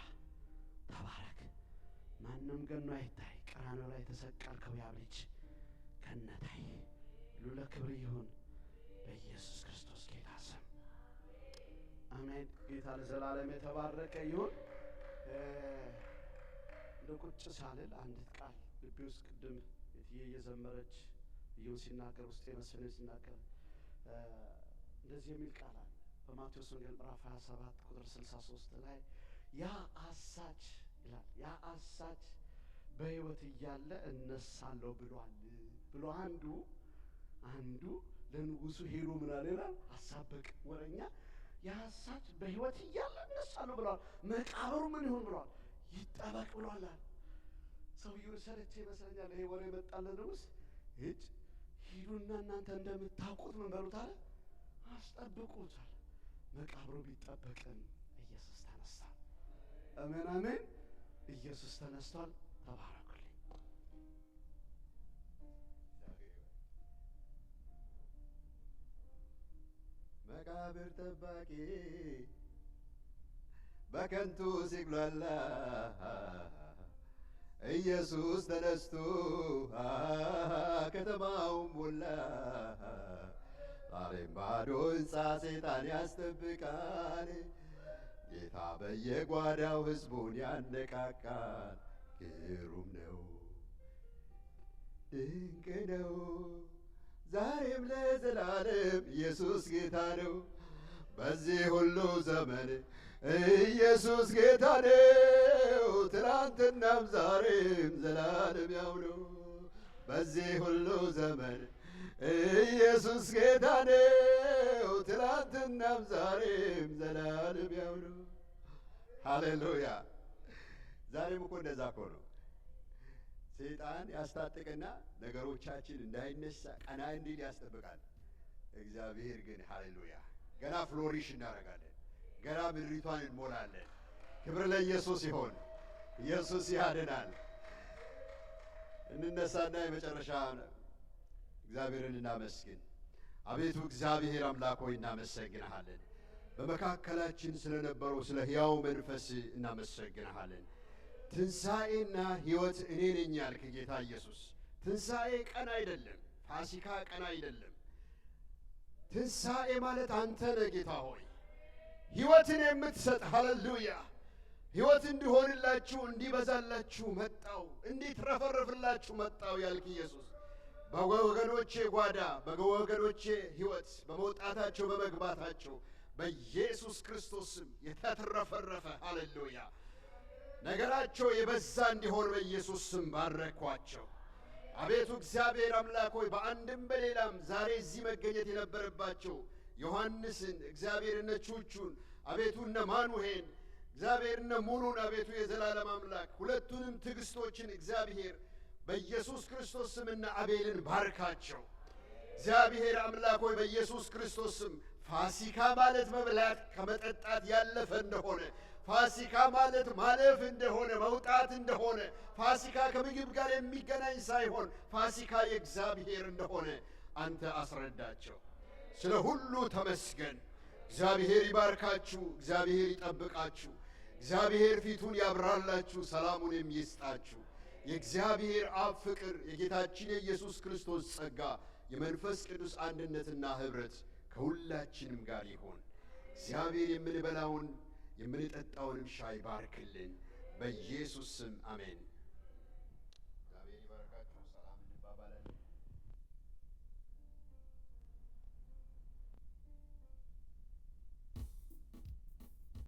ተባረክ። ማንም ገኖ አይታይ። ቀራንዮ ላይ የተሰቀልከው ያ ልጅ ከነታይ ሁሉ ለክብር ይሁን በኢየሱስ ክርስቶስ ጌታ ስም አሜን። ጌታ ለዘላለም የተባረከ ይሁን። ለቁጭ ሳልል አንዲት ቃል ልቤ ውስጥ ቅድም እየዘመረች ይሁን ሲናገር ውስጥ የመስነ ሲናገር እንደዚህ የሚል ቃል አለ በማቴዎስ ወንጌል ምዕራፍ 27 ቁጥር 63 ላይ ያ አሳች ይላል። ያ አሳች በሕይወት እያለ እነሳለሁ ብሏል ብሎ አንዱ ለንጉሱ ሄዶ ምን አለ ይላል? አሳበቅ ወረኛ ያሳች በሕይወት እያለ እነሳለሁ ብሏል። መቃብሩ ምን ይሁን ብሏል? ይጠበቅ ብሏል። ሰውየው ሰለቸ ይመስለኛል። ይሄ ወሬ መጣለን ንጉስ ሂዱና እናንተ እንደምታውቁት ምን በሉት አለ፣ አስጠብቁት አለ። መቃብሩ ቢጠበቅም ኢየሱስ ተነሳ። አሜን አሜን። ኢየሱስ ተነስቷል። ተባረኩልኝ። መቃብር ጠባቂ በከንቱ ሲጉላላ ኢየሱስ ተነስቶ ከተማውን ሞላ። ዛሬም ባዶ ሕንፃ ሰይጣን ያስጠብቃል። ጌታ በየጓዳው ሕዝቡን ያነቃቃል። ግሩም ነው፣ ድንቅ ነው፣ ዛሬም ለዘላለም ኢየሱስ ጌታ ነው። በዚህ ሁሉ ዘመን ኢየሱስ ጌታ ነው። ትናንትናም ዛሬም ዘላለም ያው ነው። በዚህ ሁሉ ዘመን ኢየሱስ ጌታ ነው። ትናንትናም ዛሬም ዘላለም ያው ነው። ሃሌሉያ። ዛሬም እኮ እንደዛ እኮ ነው። ሰይጣን ያስታጥቅና ነገሮቻችን እንዳይነሳ ቀና እንዲል ያስጠብቃል። እግዚአብሔር ግን ሃሌሉያ ገና ፍሎሪሽ እናደርጋለን። ገና ምድሪቷን እንሞላለን። ክብር ለኢየሱስ ይሆን። ኢየሱስ ያድናል። እንነሳና የመጨረሻ እግዚአብሔርን እናመስግን። አቤቱ እግዚአብሔር አምላክ ሆይ እናመሰግንሃለን። በመካከላችን ስለነበረው ስለ ሕያው መንፈስ እናመሰግንሃለን። ትንሣኤና ሕይወት እኔ ነኝ ያልክ ጌታ ኢየሱስ፣ ትንሣኤ ቀን አይደለም፣ ፋሲካ ቀን አይደለም። ትንሣኤ ማለት አንተ ነህ ጌታ ሆይ ሕይወትን የምትሰጥ። ሃሌሉያ። ሕይወት እንዲሆንላችሁ እንዲበዛላችሁ መጣው፣ እንዲትረፈረፍላችሁ መጣው ያልክ ኢየሱስ በወገኖቼ ጓዳ በወገኖቼ ሕይወት በመውጣታቸው በመግባታቸው በኢየሱስ ክርስቶስ ስም የተትረፈረፈ ሃሌሉያ ነገራቸው የበዛ እንዲሆን በኢየሱስ ስም ባረኳቸው። አቤቱ እግዚአብሔር አምላክ ሆይ በአንድም በሌላም ዛሬ እዚህ መገኘት የነበረባቸው ዮሐንስን እግዚአብሔር እነ ቹቹን አቤቱ እነ ማኑሄን እግዚአብሔር እነ ሙሉን አቤቱ የዘላለም አምላክ ሁለቱንም ትዕግስቶችን እግዚአብሔር በኢየሱስ ክርስቶስ ስምና አቤልን ባርካቸው። እግዚአብሔር አምላክ ሆይ በኢየሱስ ክርስቶስ ስም ፋሲካ ማለት መብላት ከመጠጣት ያለፈ እንደሆነ፣ ፋሲካ ማለት ማለፍ እንደሆነ መውጣት እንደሆነ፣ ፋሲካ ከምግብ ጋር የሚገናኝ ሳይሆን ፋሲካ የእግዚአብሔር እንደሆነ አንተ አስረዳቸው። ስለ ሁሉ ተመስገን። እግዚአብሔር ይባርካችሁ፣ እግዚአብሔር ይጠብቃችሁ፣ እግዚአብሔር ፊቱን ያብራላችሁ፣ ሰላሙን የሚስጣችሁ። የእግዚአብሔር አብ ፍቅር፣ የጌታችን የኢየሱስ ክርስቶስ ጸጋ፣ የመንፈስ ቅዱስ አንድነትና ኅብረት ከሁላችንም ጋር ይሁን። እግዚአብሔር የምንበላውን የምንጠጣውንም ሻይ ባርክልን፣ በኢየሱስ ስም አሜን።